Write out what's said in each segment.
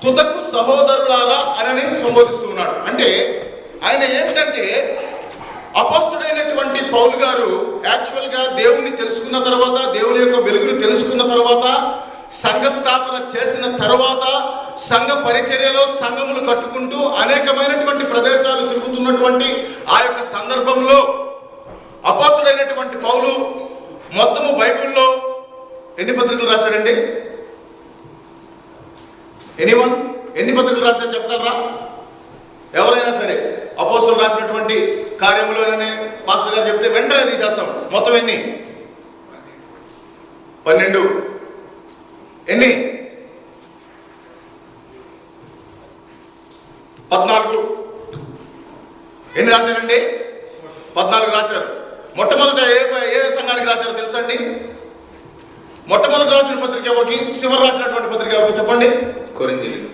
తుదకు సహోదరులారా అని సంబోధిస్తున్నాడు. అంటే ఆయన ఏంటంటే అపోస్తలుడైనటువంటి పౌలు గారు యాక్చువల్గా దేవుణ్ణి తెలుసుకున్న తర్వాత, దేవుని యొక్క వెలుగును తెలుసుకున్న తర్వాత, సంఘ స్థాపన చేసిన తర్వాత, సంఘ పరిచర్యలో సంఘములు కట్టుకుంటూ అనేకమైనటువంటి ప్రదేశాలు తిరుగుతున్నటువంటి ఆ యొక్క సందర్భంలో అపోస్తలుడైనటువంటి పౌలు మొత్తము బైబిల్లో ఎన్ని పత్రికలు రాశాడండి? ఎనీవన్ ఎన్ని పత్రికలు రాశాడు చెప్పగలరా? ఎవరైనా సరే అపోస్తలులు రాసినటువంటి కార్యములు అని పాస్టర్ గారు చెప్తే వెంటనే తీసేస్తాం. మొత్తం ఎన్ని? 12. ఎన్ని? 14. ఎన్ని రాశారండి? 14 రాశారు. మొట్టమొదట ఏ సంఘానికి రాశారో తెలుసా అండి? మొట్టమొదటి రాసిన పత్రిక ఎవరికి? చివరి రాసినటువంటి పత్రిక ఎవరికి చెప్పండి? కొరింథీయులు.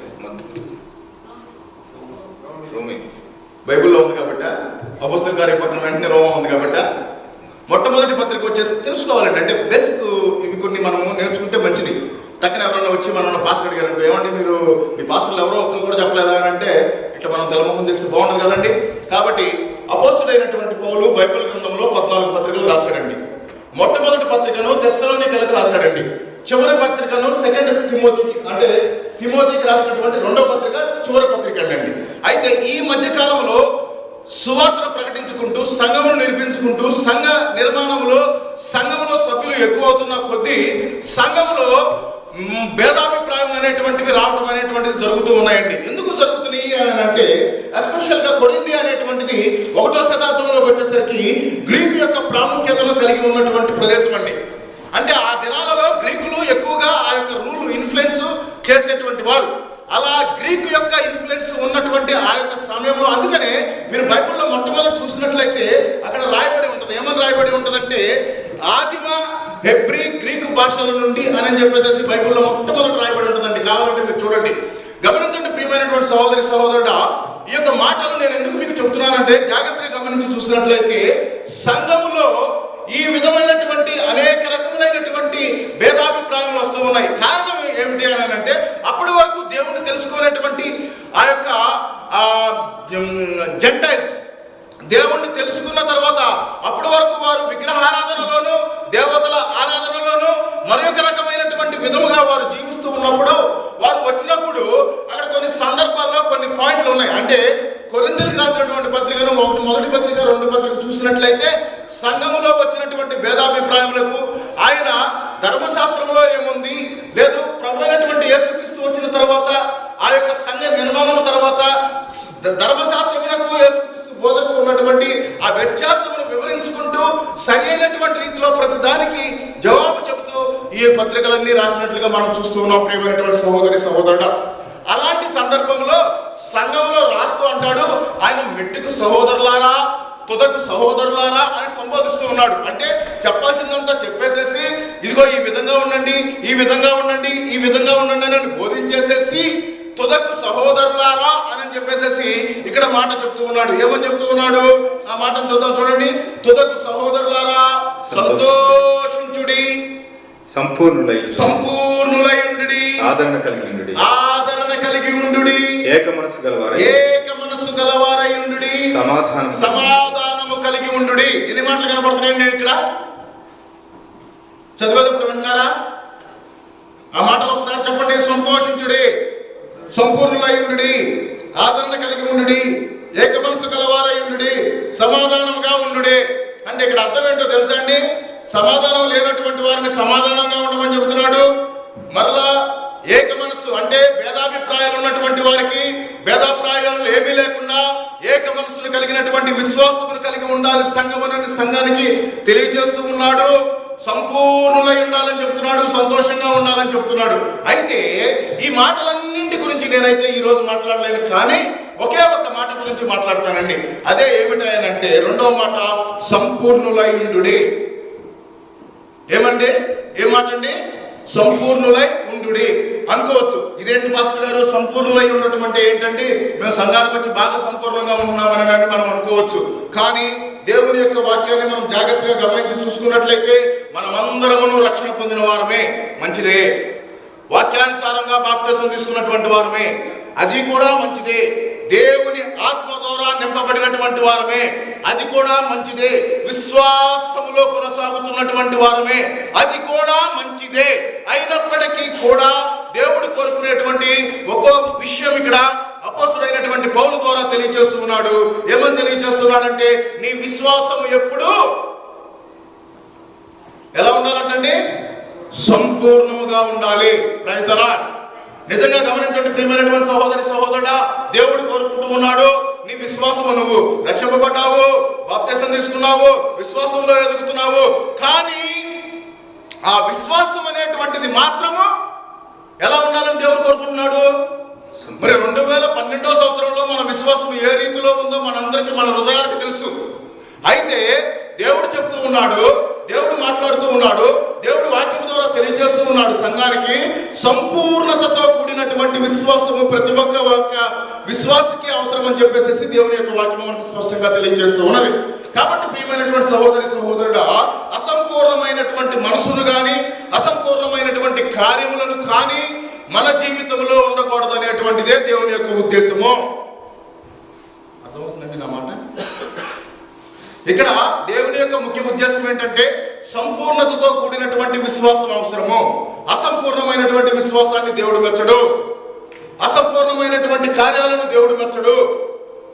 బైబిల్లో ఉంది కాబట్టి, అపోస్తలుల కార్యం పక్కన వెంటనే రోమా ఉంది కాబట్టి మొట్టమొదటి పత్రిక వచ్చేసి తెలుసుకోవాలండి. అంటే బేసిక్ ఇవి కొన్ని మనము నేర్చుకుంటే మంచిది. టక్కన ఎవరైనా వచ్చి మనం పాస్టర్ అడిగారు, ఏమండి మీరు మీ పాస్టర్లు ఎవరో ఒకరు కూడా చెప్పలేదా అని అంటే ఇట్లా మనం తెలముఖం చేస్తే బాగుంటుంది కదండి. కాబట్టి అపోస్తలుడైనటువంటి పౌలు బైబిల్ గ్రంథంలో 14 పత్రికలు రాశాడండి. మొట్టమొదటి పత్రికను తెస్సలోనికలకు రాశాడండి. చివరి పత్రికను 2 తిమోతికి, అంటే తిమోతికి రాసినటువంటి 2వ పత్రిక చివరి పత్రిక అండి. అయితే ఈ మధ్య కాలంలో సువార్తను ప్రకటించుకుంటూ, సంఘమును నిర్మించుకుంటూ, సంఘ నిర్మాణంలో సంఘములో సభ్యులు ఎక్కువ అవుతున్న కొద్దీ సంఘములో భేదాభిప్రాయం అనేటువంటివి రావడం అనేటువంటిది జరుగుతూ ఉన్నాయండి. ఎందుకు జరుగుతున్నాయి అని అంటే ఎస్పెషల్గా కొరింథీ అనేటువంటిది 1వ శతాబ్దంలోకి వచ్చేసరికి గ్రీకు యొక్క ప్రాముఖ్యతను కలిగి ఉన్నటువంటి ప్రదేశం అండి. అంటే ఆ దినాలలో గ్రీకులు ఎక్కువగా ఆ యొక్క రూల్ ఇన్ఫ్లుయెన్స్ చేసేటువంటి వారు. అలా గ్రీకు యొక్క ఇన్ఫ్లుయెన్స్ ఉన్నటువంటి ఆ యొక్క సమయంలో, అందుకనే మీరు బైబిల్లో మొట్టమొదటి చూసినట్లయితే అక్కడ రాయబడి ఉంటుంది. ఏమని రాయబడి ఉంటుందంటే ఆదిమ హెబ్రీ గ్రీకు భాషల నుండి అని చెప్పేసి బైబిల్లో మొట్టమొదటి రాయబడి ఉంటుందండి. కావాలంటే మీరు చూడండి, గమనించండి ప్రియమైనటువంటి సహోదరి సహోదరుడా. ఈ యొక్క మాటలు నేను ఎందుకు మీకు చెప్తున్నానంటే జాగ్రత్తగా గమనించి చూసినట్లయితే సంఘములో ఈ విధమైనటువంటి అనేక రకములైనటువంటి భేదాభిప్రాయాలు వస్తూ ఉన్నాయి. కారణం ఏమిటి అని అంటే అప్పటి వరకు దేవుణ్ణి తెలుసుకునేటువంటి ఆ యొక్క జెంటైల్స్ దేవుణ్ణి తెలుసుకున్న తర్వాత అప్పటి వరకు వారు విగ్రహారాధనలోను, దేవతల ఆరాధనలోను మరొక రకమైనటువంటి విధముగా వారు జీవిస్తూ ఉన్నప్పుడు వారు వచ్చినప్పుడు అక్కడ కొన్ని సందర్భాల్లో కొన్ని పాయింట్లు ఉన్నాయి. అంటే కొరింథీయులకు రాసినటువంటి పత్రికను మొదటి పత్రిక 2 పత్రిక చూసినట్లయితే సంఘములో వచ్చినటువంటి భేదాభిప్రాయములకు ఆయన ధర్మశాస్త్రంలో ఏముంది, లేదు ప్రభు అయినటువంటి యేసుక్రీస్తు వచ్చిన తర్వాత ఆ యొక్క సంఘ నిర్మాణం తర్వాత ధర్మశాస్త్రమునకు యేసుక్రీస్తు బోధకు ఉన్నటువంటి ఆ వ్యత్యాసమును వివరించుకుంటూ సరి అయినటువంటి రీతిలో ప్రతి దానికి జవాబు చెబుతూ ఈ పత్రికలన్నీ రాసినట్లుగా మనం చూస్తూ ఉన్నాం ప్రియమైనటువంటి సహోదరి సహోదరుడు. అలాంటి సందర్భంలో సంఘంలో రాస్తూ అంటాడు, ఆయన మెట్టుకు సహోదరులారా, తుదకు సహోదరులారా అని సంబోధిస్తూ ఉన్నాడు. అంటే చెప్పాల్సిందంతా చెప్పేసేసి ఇదిగో ఈ విధంగా ఉండండి, ఈ విధంగా ఉండండి, ఈ విధంగా ఉండండి అని బోధించేసేసి తుదకు సహోదరులారా అని చెప్పేసేసి ఇక్కడ మాట చెప్తూ ఉన్నాడు. ఏమని చెప్తూ ఉన్నాడు? ఆ మాటను చూద్దాం, చూడండి. తుదకు సహోదరులారా సంతోషించుడి, సంపూర్ణులైయుండుడి, ఆదరణ కలిగి ఉండుడి, ఏక మనసు గలవారైయుండుడి, సమాధానము కలిగి ఉండుడి. ఎన్ని మాటలు కనపడుతున్నాయండి నేను ఇక్కడ చదివేటప్పుడు? వింటున్నారా? ఆ మాటలు ఒకసారి చెప్పండి. సంతోషించుడి, సంపూర్ణులైయుండుడి, ఆదరణ కలిగి ఉండుడి, ఏక మనసు గలవారైయుండుడి, సమాధానంగా ఉండుడి. అంటే ఇక్కడ అర్థం ఏంటో తెలుసా అండి? సమాధానం లేనటువంటి వారిని సమాధానంగా ఉండమని చెబుతున్నాడు. మరలా ఏక మనసు అంటే భేదాభిప్రాయాలు ఉన్నటువంటి వారికి భేదాభిప్రాయాలు ఏమీ లేకుండా ఏక మనసును కలిగినటువంటి విశ్వాసమును కలిగి ఉండాలి సంఘమని సంఘానికి తెలియజేస్తూ ఉన్నాడు. సంపూర్ణులై ఉండాలని చెప్తున్నాడు, సంతోషంగా ఉండాలని చెప్తున్నాడు. అయితే ఈ మాటలన్నింటి గురించి నేనైతే ఈ రోజు మాట్లాడలేను, కానీ ఒకే ఒక మాట గురించి మాట్లాడతానండి. అదే ఏమిటంటే 2వ మాట, సంపూర్ణులై ఉండుడి. ఏమండి? ఏ మాట అండి? సంపూర్ణులై ఉండుడి. అనుకోవచ్చు, ఇదేంటి పాస్టర్ గారు సంపూర్ణులై ఉండటం అంటే ఏంటండి? మేము సంఘానికి వచ్చి బాగా సంపూర్ణంగా ఉంటున్నామని మనం అనుకోవచ్చు. కానీ దేవుని యొక్క వాక్యాన్ని మనం జాగ్రత్తగా గమనించి చూసుకున్నట్లయితే మనమందరమును రక్షణ పొందిన వారమే. మంచిదే. వాక్యానుసారంగా బాప్తిసం తీసుకున్నటువంటి వారమే, అది కూడా మంచిదే. దేవుని ఆత్మ ద్వారా నింపబడినటువంటి వారమే, అది కూడా మంచిదే. విశ్వాసములో కొనసాగుతున్నటువంటి వారమే, అది కూడా మంచిదే. అయినప్పటికీ కూడా దేవుడు కోరుకునేటువంటి ఒక విషయం ఇక్కడ అపోస్తలుడైనటువంటి పౌలు ద్వారా తెలియజేస్తూ ఉన్నాడు. ఏమని తెలియజేస్తున్నాడంటే, నీ విశ్వాసం ఎప్పుడు ఎలా ఉండాలంటండి? సంపూర్ణముగా ఉండాలి. Praise the Lord. నిజంగా గమనించండి ప్రియమైనటువంటి సహోదరి సహోదరుడా, దేవుడు కోరుకుంటూ ఉన్నాడు, నీ విశ్వాసము, నువ్వు రక్షింపబడ్డావు, బాప్తిసం తీసుకున్నావు, విశ్వాసంలో ఎదుగుతున్నావు, కానీ ఆ విశ్వాసం అనేటువంటిది మాత్రము ఎలా ఉండాలని దేవుడు కోరుకుంటున్నాడు? మరి 2012వ సంవత్సరంలో మన విశ్వాసం ఏ రీతిలో ఉందో మనందరికీ, మన హృదయాలకు తెలుసు. అయితే దేవుడు చెప్తూ ఉన్నాడు, దేవుడు మాట్లాడుతూ ఉన్నాడు, దేవుడు వాక్యం ద్వారా తెలియజేస్తూ ఉన్నాడు సంఘానికి, సంపూర్ణతతో కూడినటువంటి విశ్వాసము ప్రతి ఒక్క విశ్వాసికి అవసరం అని చెప్పేసి దేవుని యొక్క వాక్యం మనకు స్పష్టంగా తెలియజేస్తూ ఉన్నది. కాబట్టి ప్రియమైనటువంటి సహోదరి సహోదరుడా, అసంపూర్ణమైనటువంటి మనసును కానీ, అసంపూర్ణమైనటువంటి కార్యములను కానీ మన జీవితంలో ఉండకూడదు అనేటువంటిదే దేవుని యొక్క ఉద్దేశము. అర్థమవుతుందండి నా మాట? ఇక్కడ దేవుని యొక్క ముఖ్య ఉద్దేశం ఏంటంటే, సంపూర్ణతతో కూడినటువంటి విశ్వాసం అవసరము. అసంపూర్ణమైనటువంటి విశ్వాసాన్ని దేవుడు మెచ్చడు, అసంపూర్ణమైనటువంటి కార్యాలను దేవుడు మెచ్చడు.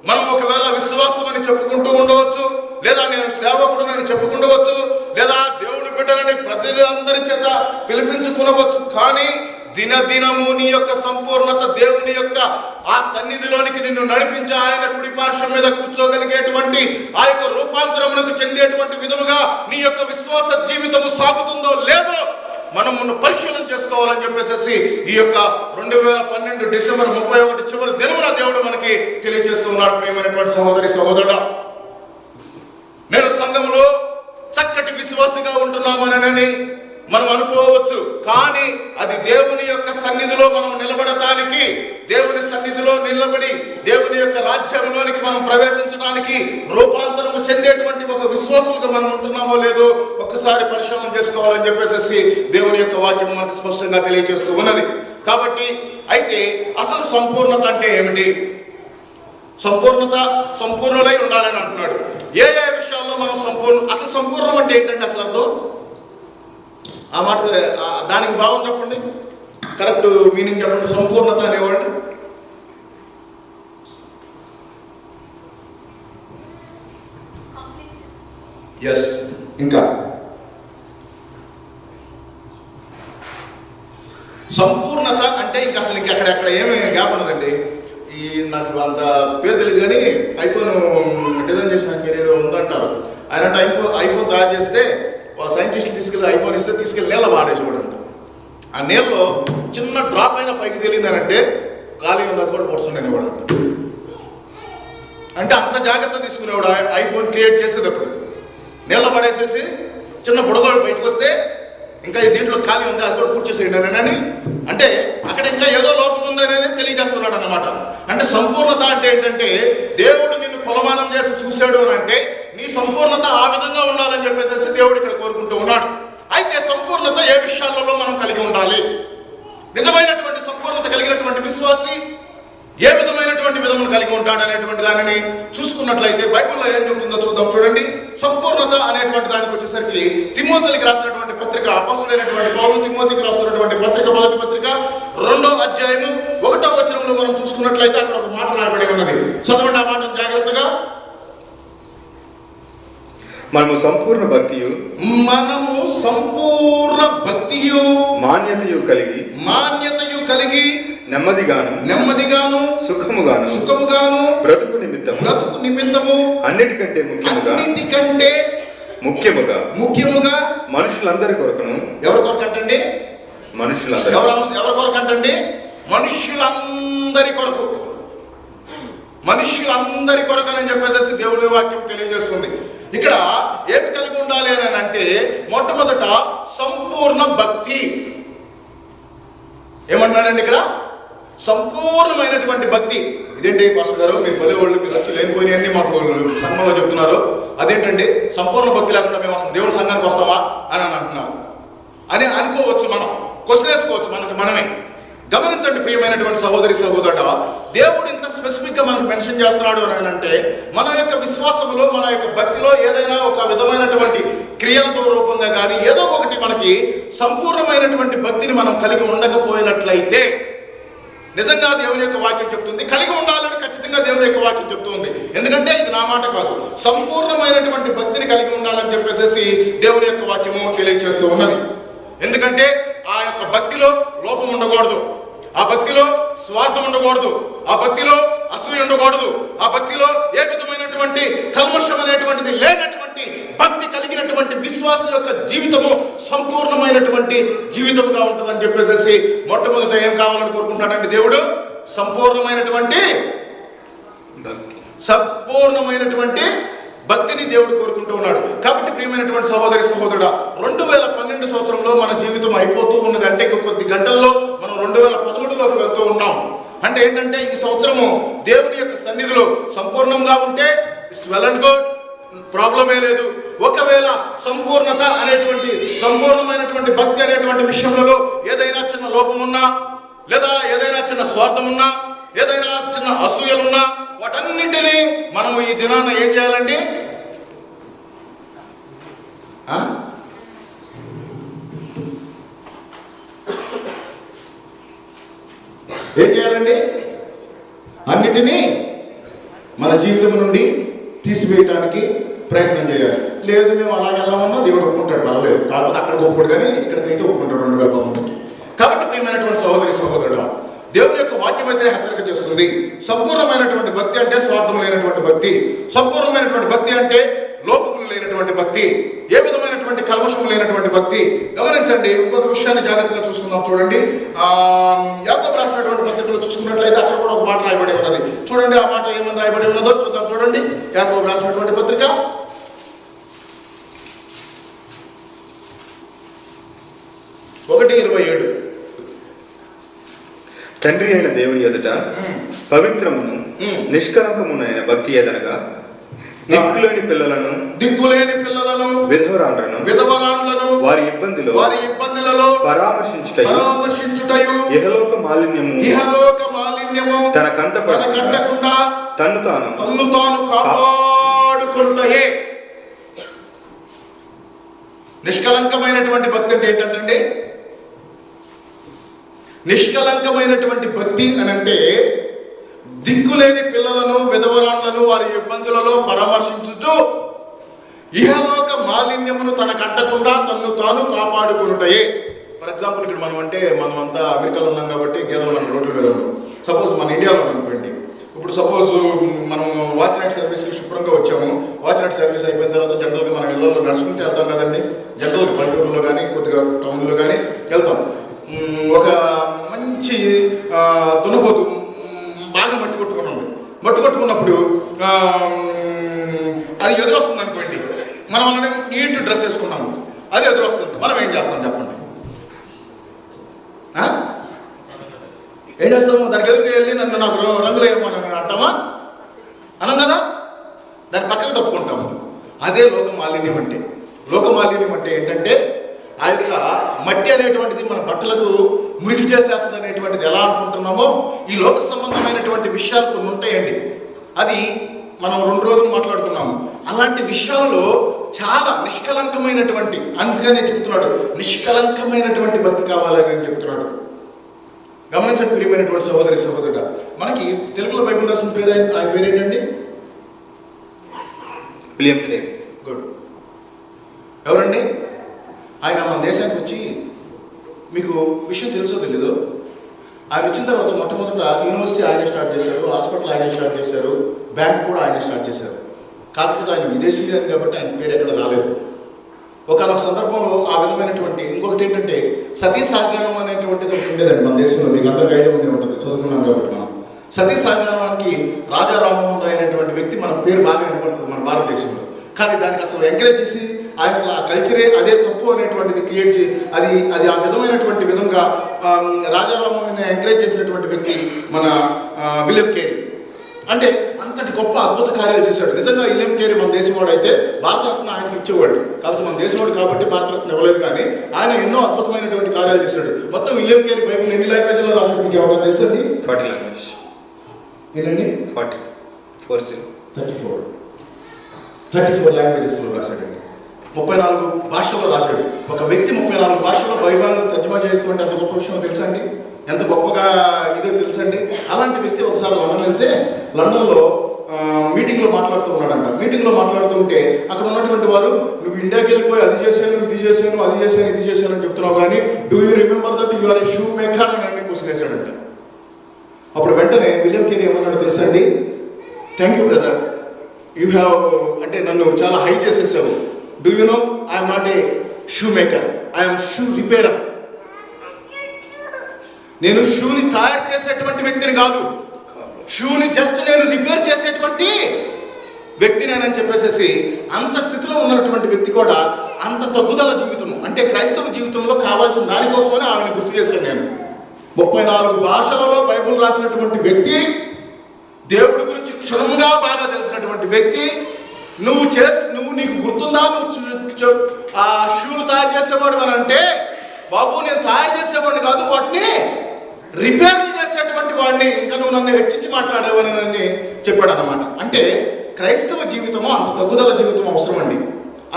మనం ఒకవేళ విశ్వాసం అని చెప్పుకుంటూ ఉండవచ్చు, లేదా నేను సేవకుడునని చెప్పుకుండవచ్చు, లేదా దేవుని బిడ్డలని ప్రతి అందరి చేత పిలిపించుకునవచ్చు, కానీ దినదినము నీ యొక్క సంపూర్ణత, దేవుని యొక్క ఆ సన్నిధిలోనికి నిన్ను నడిపించి ఆయన కుడి పార్శ్వం మీద కూర్చోగలిగేటువంటి ఆ యొక్క రూపాంతరమునకు చెందేటువంటి విధముగా నీ యొక్క విశ్వాస జీవితము సాగుతుందో లేదో మనం పరిశీలన చేసుకోవాలని చెప్పేసి ఈ యొక్క 2012 డిసెంబర్ 31 చివరి దినమున దేవుడు మనకి తెలియజేస్తూ ఉన్నాడు. ప్రియమైనటువంటి సహోదరి సహోదరుడా, నేను సంఘంలో చక్కటి విశ్వాసిగా ఉంటున్నామనని మనం అనుకోవచ్చు, కానీ అది దేవుని యొక్క సన్నిధిలో మనం నిలబడటానికి, దేవుని సన్నిధిలో నిలబడి దేవుని యొక్క రాజ్యంలోనికి మనం ప్రవేశించడానికి, రూపాంతరము చెందేటువంటి ఒక విశ్వాసంగా మనం ఉంటున్నామో లేదో ఒక్కసారి పరిశీలన చేసుకోవాలని చెప్పేసి దేవుని యొక్క వాక్యం మనకు స్పష్టంగా తెలియజేస్తూ ఉన్నది. కాబట్టి అయితే అసలు సంపూర్ణత అంటే ఏమిటి? సంపూర్ణులై ఉండాలని అంటున్నాడు. ఏ ఏ విషయాల్లో మనం అసలు సంపూర్ణం అంటే ఏంటంటే అసలు అర్థం? ఆ మాట దానికి భావం చెప్పండి, కరెక్ట్ మీనింగ్ చెప్పండి. సంపూర్ణత అనేవాళ్ళు ఎస్, ఇంకా సంపూర్ణత అంటే ఇంకా అసలు అక్కడ ఏమి గ్యాప్ ఉన్నదండి. ఈ నాకు అంత పేరు తెలియదు కానీ ఐఫోన్ డిజైన్ చేసిన ఏదో ఉందంటారు. ఆయన ఐఫోన్ తయారు చేస్తే సైంటిస్టులు తీసుకెళ్ళి ఐఫోన్ ఇస్తే తీసుకెళ్ళి నీళ్ళ వాడే చూడండి. ఆ నీళ్ళలో చిన్న డ్రాప్ అయినా పైకి తెలియదనంటే ఖాళీ ఉంది, అది కూడా పొడుచుండేవాడు. అంటే అంత జాగ్రత్త తీసుకునేవాడు ఐఫోన్ క్రియేట్ చేసేటప్పుడు. నీళ్ళ పడేసేసి చిన్న బుడగోడు బయటకు వస్తే ఇంకా దీంట్లో ఖాళీ ఉంది, అది కూడా పూర్తి చేసేయండి అని, అంటే అక్కడ ఇంకా ఏదో లోపం ఉంది అనేది తెలియజేస్తున్నాడు అన్నమాట. అంటే సంపూర్ణత అంటే ఏంటంటే, దేవుడు నిన్ను కొలమానం చేసి చూశాడు అని అంటే నీ సంపూర్ణత ఆ విధంగా ఉండాలని చెప్పేసి దేవుడు ఇక్కడ కోరుకుంటూ ఉన్నాడు. అయితే సంపూర్ణత ఏ విషయాలలో మనం కలిగి ఉండాలి? నిజమైనటువంటి సంపూర్ణత కలిగినటువంటి విశ్వాసి ఏ విధమైనటువంటి విధమును కలిగి ఉంటాడు అనేటువంటి దానిని చూసుకున్నట్లయితే బైబిల్లో ఏం చెప్తుందో చూద్దాం. చూడండి, సంపూర్ణత అనేటువంటి దానికి వచ్చేసరికి తిమోతికి రాసినటువంటి పత్రిక, అపోస్తలుడైనటువంటి పౌలు తిమోతికి రాసినటువంటి పత్రిక, మొదటి పత్రిక 2వ అధ్యాయము 1వ వచనంలో మనం చూసుకున్నట్లయితే అక్కడ ఒక మాట రాయబడి ఉన్నది. చదవండి ఆ మాటను జాగ్రత్తగా. మనము సంపూర్ణ భక్తియు మాన్యతయు కలిగి నెమ్మదిగాను సుఖముగాను బ్రతుకు నిమిత్తము అన్నిటికంటే ముఖ్యముగా మనుషులందరి కొరకును. ఎవరి కొరకంటండి? ఎవరి కొరకంటండి? మనుష్యులందరి కొరకు అని చెప్పేసి దేవుని వాక్యం తెలియజేస్తుంది. ఇక్కడ ఏమి కలిగి ఉండాలి అని అంటే, మొట్టమొదట సంపూర్ణ భక్తి. ఏమన్నాడండి ఇక్కడ? సంపూర్ణమైనటువంటి భక్తి. ఇదేంటి పాస్టర్ గారు, మీరు బలేవాళ్ళు, మీరు వచ్చి లేనిపోయినవన్నీ మాకు సంఘంలో చెప్తున్నారు, అదేంటండి సంపూర్ణ భక్తి లేకుండా మేము అసలు దేవుడి సంఘానికి వస్తామా అని అంటున్నారు అని అనుకోవచ్చు మనం. క్వశ్చన్ వేసుకోవచ్చు మనకి మనమే. గమనించండి ప్రియమైనటువంటి సహోదరి సహోదరుడా, దేవుడు ఇంత స్పెసిఫిక్ గా మనకు మెన్షన్ చేస్తున్నాడు అని అంటే మన యొక్క విశ్వాసంలో, మన యొక్క భక్తిలో ఏదైనా ఒక విధమైనటువంటి క్రియలతో రూపంగా కానీ ఏదో ఒకటి మనకి సంపూర్ణమైనటువంటి భక్తిని మనం కలిగి ఉండకపోయినట్లయితే, నిజంగా దేవుని యొక్క వాక్యం చెప్తుంది కలిగి ఉండాలని ఖచ్చితంగా దేవుని యొక్క వాక్యం చెప్తుంది. ఎందుకంటే ఇది నా మాట కాదు, సంపూర్ణమైనటువంటి భక్తిని కలిగి ఉండాలని చెప్పేసి దేవుని యొక్క వాక్యము తెలియజేస్తూ ఉన్నది. ఎందుకంటే ఆ యొక్క భక్తిలో లోపం ఉండకూడదు, ఆ భక్తిలో స్వార్థం ఉండకూడదు, ఆ భక్తిలో అసూయ ఉండకూడదు, ఆ భక్తిలో ఏ విధమైనటువంటి కల్మషం అనేటువంటిది లేనటువంటి భక్తి కలిగినటువంటి విశ్వాసం యొక్క జీవితము సంపూర్ణమైనటువంటి జీవితముగా ఉంటుందని చెప్పేసి మొట్టమొదట ఏం కావాలని కోరుకుంటున్నాడంటే దేవుడు సంపూర్ణమైనటువంటి భక్తిని దేవుడు కోరుకుంటూ ఉన్నాడు. కాబట్టి ప్రియమైనటువంటి సహోదరి సహోదరుడా, 2012 సంవత్సరంలో మన జీవితం అయిపోతూ ఉన్నది. అంటే ఇంకొక కొద్ది గంటల్లో మనం 2013లోకి వెళ్తూ ఉన్నాం. అంటే ఏంటంటే ఈ సంవత్సరము దేవుని యొక్క సన్నిధిలో సంపూర్ణంగా ఉంటే ఇట్స్ వెల్ అండ్ గుడ్, ప్రాబ్లమే లేదు. ఒకవేళ సంపూర్ణత అనేటువంటి సంపూర్ణమైనటువంటి భక్తి అనేటువంటి విషయంలో ఏదైనా చిన్న లోపం ఉన్నా, లేదా ఏదైనా చిన్న స్వార్థం ఉన్నా, ఏదైనా చిన్న అసూయలున్నా, వాటన్నింటినీ మనము ఈ దినాన ఏం చేయాలండి? ఏం చేయాలండి? అన్నిటినీ మన జీవితం నుండి తీసివేయటానికి ప్రయత్నం చేయాలి. లేదు మేము అలాగే వెళ్ళామన్నా దేవుడు ఒప్పుకుంటాడు, పర్వాలేదు. కాకపోతే అక్కడ ఒప్పుకోడు కానీ ఇక్కడికైతే ఒప్పుకుంటాడు 2013. కాబట్టి ప్రియమైనటువంటి సహోదరి సహోదరుడు, దేవుని యొక్క వాక్యం అయితే హెచ్చరిక చేస్తుంది. సంపూర్ణమైనటువంటి భక్తి అంటే స్వార్థం లేనటువంటి భక్తి, సంపూర్ణమైనటువంటి భక్తి అంటే లోపములు లేనటువంటి భక్తి, ఏ విధమైనటువంటి కల్మషం లేనటువంటి భక్తి. గమనించండి, ఇంకొక విషయాన్ని జాగ్రత్తగా చూసుకుందాం. చూడండి, యాకోబు రాసినటువంటి పత్రికలో చూసుకున్నట్లయితే అక్కడ కూడా ఒక మాట రాయబడి ఉన్నది. చూడండి ఆ మాట ఏమని రాయబడి ఉన్నదో చూద్దాం. చూడండి, యాకోబు రాసినటువంటి పత్రిక 1:27. తండ్రి అయిన దేవుని ఎదుట పవిత్రమును నిష్కలంకమునైన భక్తి ఏదనగా దిక్కులేని పిల్లలను విధవరాండ్లను వారి ఇబ్బందులలో పరామర్శించుటయు ఇహలోక మాలిన్యము తన కంటకుండా తన్ను తాను కాపాడుకొనుటయే. నిష్కలంకమైనటువంటి భక్తి అంటే ఏంటంటే, నిష్కలంకమైనటువంటి భక్తి అని అంటే దిక్కులేని పిల్లలను విధవరాండ్లను వారి ఇబ్బందులలో పరామర్శించుతూ ఇహలోక మాలిన్యమును తనకంటకుండా తన్ను తాను కాపాడుకునుటయే. ఫర్ ఎగ్జాంపుల్ ఇక్కడ మనం అంతా అమెరికాలో ఉన్నాం కాబట్టి గేదెలు మన రోడ్ల మీద ఉన్నాం. సపోజ్ మన ఇండియాలో అనుకోండి, ఇప్పుడు సపోజ్ మనం వాచ్ నైట్ సర్వీస్కి శుభ్రంగా వచ్చాము. వాచ్ నైట్ సర్వీస్ అయిపోయిన తర్వాత జనరల్గా మన ఇళ్ళలో నడుచుకుంటే వెళ్తాం కదండి. జనరల్గా పల్లెటూరులో కానీ కొద్దిగా టౌన్లో కానీ వెళ్తాం. ఒక మంచి దున్నపోతు బాగా మట్టి కొట్టుకున్నప్పుడు అది ఎదురొస్తుంది అనుకోండి. మనం అలానే నీట్ డ్రెస్ వేసుకున్నాము, అది ఎదురొస్తుంది. మనం ఏం చేస్తాం చెప్పండి? ఏం చేస్తాము? దానికి ఎదురుగా వెళ్ళి నాకు రంగులు వేయమని అంటామా? అనం కదా, దాని పక్కకు తప్పుకుంటాము. అదే లోక మాలిన్యం అంటే. లోక మాలిన్యం అంటే ఏంటంటే ఆ యొక్క మట్టి అనేటువంటిది మన బట్టలకు మురికి చేసేస్తుంది అనేటువంటిది ఎలా అనుకుంటున్నామో, ఈ లోక సంబంధమైనటువంటి విషయాలు కొన్ని ఉంటాయండి. అది మనం 2 రోజులు మాట్లాడుకున్నాము. అలాంటి విషయాలలో చాలా నిష్కలంకమైనటువంటి, అందుకనే చెప్తున్నాడు నిష్కలంకమైనటువంటి భక్తి కావాలని చెప్తున్నాడు. గమనించండి ప్రియమైనటువంటి సహోదరి సహోదరుడు, మనకి తెలుగులో బైబిల్ రాసిన పేరు ఆయన పేరేంటండి? William Carey. గుడ్. ఎవరండి ఆయన? మన దేశానికి వచ్చి, మీకు విషయం తెలుసో తెలీదు, ఆయన వచ్చిన తర్వాత మొట్టమొదట యూనివర్సిటీ ఆయనే స్టార్ట్ చేశారు, హాస్పిటల్ ఆయనే స్టార్ట్ చేశారు, బ్యాంక్ కూడా ఆయనే స్టార్ట్ చేశారు. కాకపోతే ఆయన విదేశీ గారు కాబట్టి ఆయన పేరు ఎక్కడ రాలేదు. ఒకనొక సందర్భంలో ఆ విధమైనటువంటి ఇంకొకటి ఏంటంటే సతీ సాగరణం అనేటువంటిది ఒకటి ఉండేదండి మన దేశంలో. మీకు అందరికీ ఐడియా ఉండే ఉంటుంది, చదువుకున్నాం కాబట్టి. మనం సతీ సాగరణానికి రాజా రామ్మోహన్ రాయ్ అనేటువంటి వ్యక్తి మన పేరు బాగా వినపడుతుంది మన భారతదేశంలో. కానీ దానికి అసలు ఎంకరేజ్ చేసి ఆయన అసలు ఆ కల్చరే అదే తప్పు అనేటువంటిది క్రియేట్ చేసి అది ఆ విధమైనటువంటి విధంగా రాజా రామ్మోహన్ ఎంకరేజ్ చేసినటువంటి వ్యక్తి మన విలియం కేరీ. అంటే అంతటి గొప్ప అద్భుత కార్యాలు చేశాడు. నిజంగా విలియం కేరీ మన దేశంవాడు అయితే భారతరత్న ఆయనకి ఇచ్చేవాడు. కాబట్టి మన దేశంవాడు కాబట్టి భారతరత్న ఇవ్వలేదు, కానీ ఆయన ఎన్నో అద్భుతమైనటువంటి కార్యాలు చేశాడు. మొత్తం విలియం కేరీ బైబిల్ ఎన్ని లాంగ్వేజ్లో రాశాడు మీకు ఎవరైనా తెలుసండి? 40 లాంగ్వేజ్. ఏంటండి? 34 లాంగ్వేజెస్లో రాశాడండి. 34 భాషల్లో రాశాడు. ఒక వ్యక్తి 34 భాషల్లో బైబిల్ తర్జుమా చేస్తుంటే అంత గొప్ప విషయం తెలుసా అండి? ఎంత గొప్పగా ఇదో తెలుసండి. అలాంటి వ్యక్తి ఒకసారి లండన్ వెళ్తే లండన్లో మీటింగ్లో మాట్లాడుతూ ఉన్నాడంట. మీటింగ్లో మాట్లాడుతుంటే అక్కడ ఉన్నటువంటి వారు, నువ్వు ఇండియాకి వెళ్ళిపోయి అది చేశాను, ఇది చేశాను, అది చేశాను, ఇది చేశాను అని చెప్తున్నావు, కానీ do you remember that you are a shoe maker అని అన్ని క్వశ్చన్ వేశాడంట. అప్పుడు వెంటనే విలియం కేరీ ఏమన్నాడు తెలుసా అండి? Thank you brother, you have అంటే నన్ను చాలా హై చేసేసావు. Do you know I'm not a shoe maker, I'm shoe repairer. నేను షూని తయారు చేసేటువంటి వ్యక్తిని కాదు, షూని జస్ట్ నేను రిపేర్ చేసేటువంటి వ్యక్తినేనని చెప్పేసి అంత స్థితిలో ఉన్నటువంటి వ్యక్తి కూడా అంత తగ్గుదల జీవితము అంటే క్రైస్తవ జీవితంలో కావాల్సిన దానికోసమని ఆమెను గుర్తు చేశాను నేను. 34 భాషలలో బైబిల్ రాసినటువంటి వ్యక్తి, దేవుడి గురించి క్షుణ్ణంగా బాగా తెలిసినటువంటి వ్యక్తి, నువ్వు నీకు గుర్తుందా నువ్వు ఆ షూలు తయారు చేసేవాడు అని అంటే, బాబు నేను తయారు చేసేవాడిని కాదు, వాటిని రిపేర్లు చేసేటువంటి వాడిని, ఇంకా నువ్వు నన్ను హెచ్చించి మాట్లాడేవని నన్ను చెప్పాడు అన్నమాట. అంటే క్రైస్తవ జీవితము అంత తగ్గుదల జీవితం అవసరం అండి.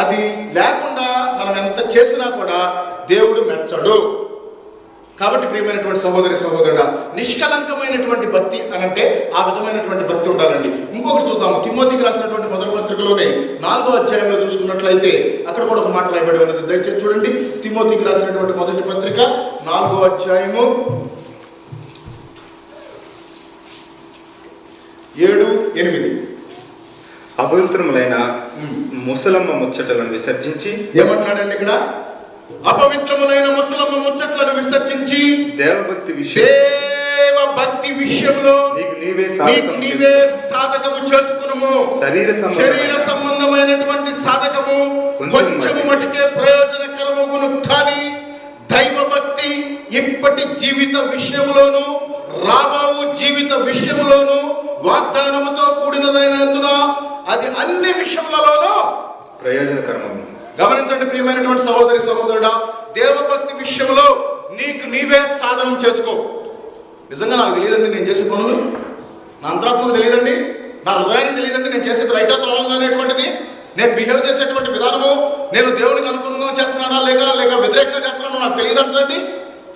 అది లేకుండా మనం ఎంత చేసినా కూడా దేవుడు మెచ్చడు. కాబట్టి ప్రియమైనటువంటి సహోదరి సహోదరుడా, నిష్కలంకమైనటువంటి భక్తి అనంటే ఆ విధమైనటువంటి భక్తి ఉండాలండి. ఇంకొకటి చూద్దాము. తిమోతికి రాసినటువంటి మొదటి పత్రికలోనే 4వ అధ్యాయంలో చూసుకున్నట్లయితే అక్కడ కూడా ఒక మాట రాయబడి ఉన్నది. దయచేసి చూడండి. తిమోతికి రాసినటువంటి మొదటి పత్రిక 4వ అధ్యాయము 7-8. అపవిత్రములైన ముసలమ్మ ముచ్చటలను విసర్జించి ఏమన్నాడండి ఇక్కడ? అపవిత్రములైన ముసలమ్మ ముచ్చట్లను విసర్జించి దేవభక్తి విషయంలో నీకు నీవే సాధకము చేసుకునుము. శరీర సంబంధమైనటువంటి సాధకము కొంచెము మటుకే ప్రయోజనకరముగును, కానీ దైవభక్తి ఇప్పటి జీవిత విషయంలోను రాబో జీవిత విషయంలోను వాగ్దానముతో కూడినదైనందున అది అన్ని విషయములలోనూ ప్రయోజనకరము. గమనించండి ప్రియమైనటువంటి సహోదరి సహోదరుడా, దేవభక్తి విషయంలో నీకు నీవే సాధనం చేసుకో. నిజంగా నాకు తెలియదండి నేను చేసే పనులు, నా అంతరాత్మకు తెలియదండి, నా హృదయానికి తెలియదండి నేను చేసేది రైటా త్వరగా అనేటువంటిది, నేను బిహేవ్ చేసేటువంటి విధానము, నేను దేవునికి అనుకూలంగా చేస్తున్నానా లేక వ్యతిరేకంగా చేస్తున్నానో నాకు తెలియదంటండి.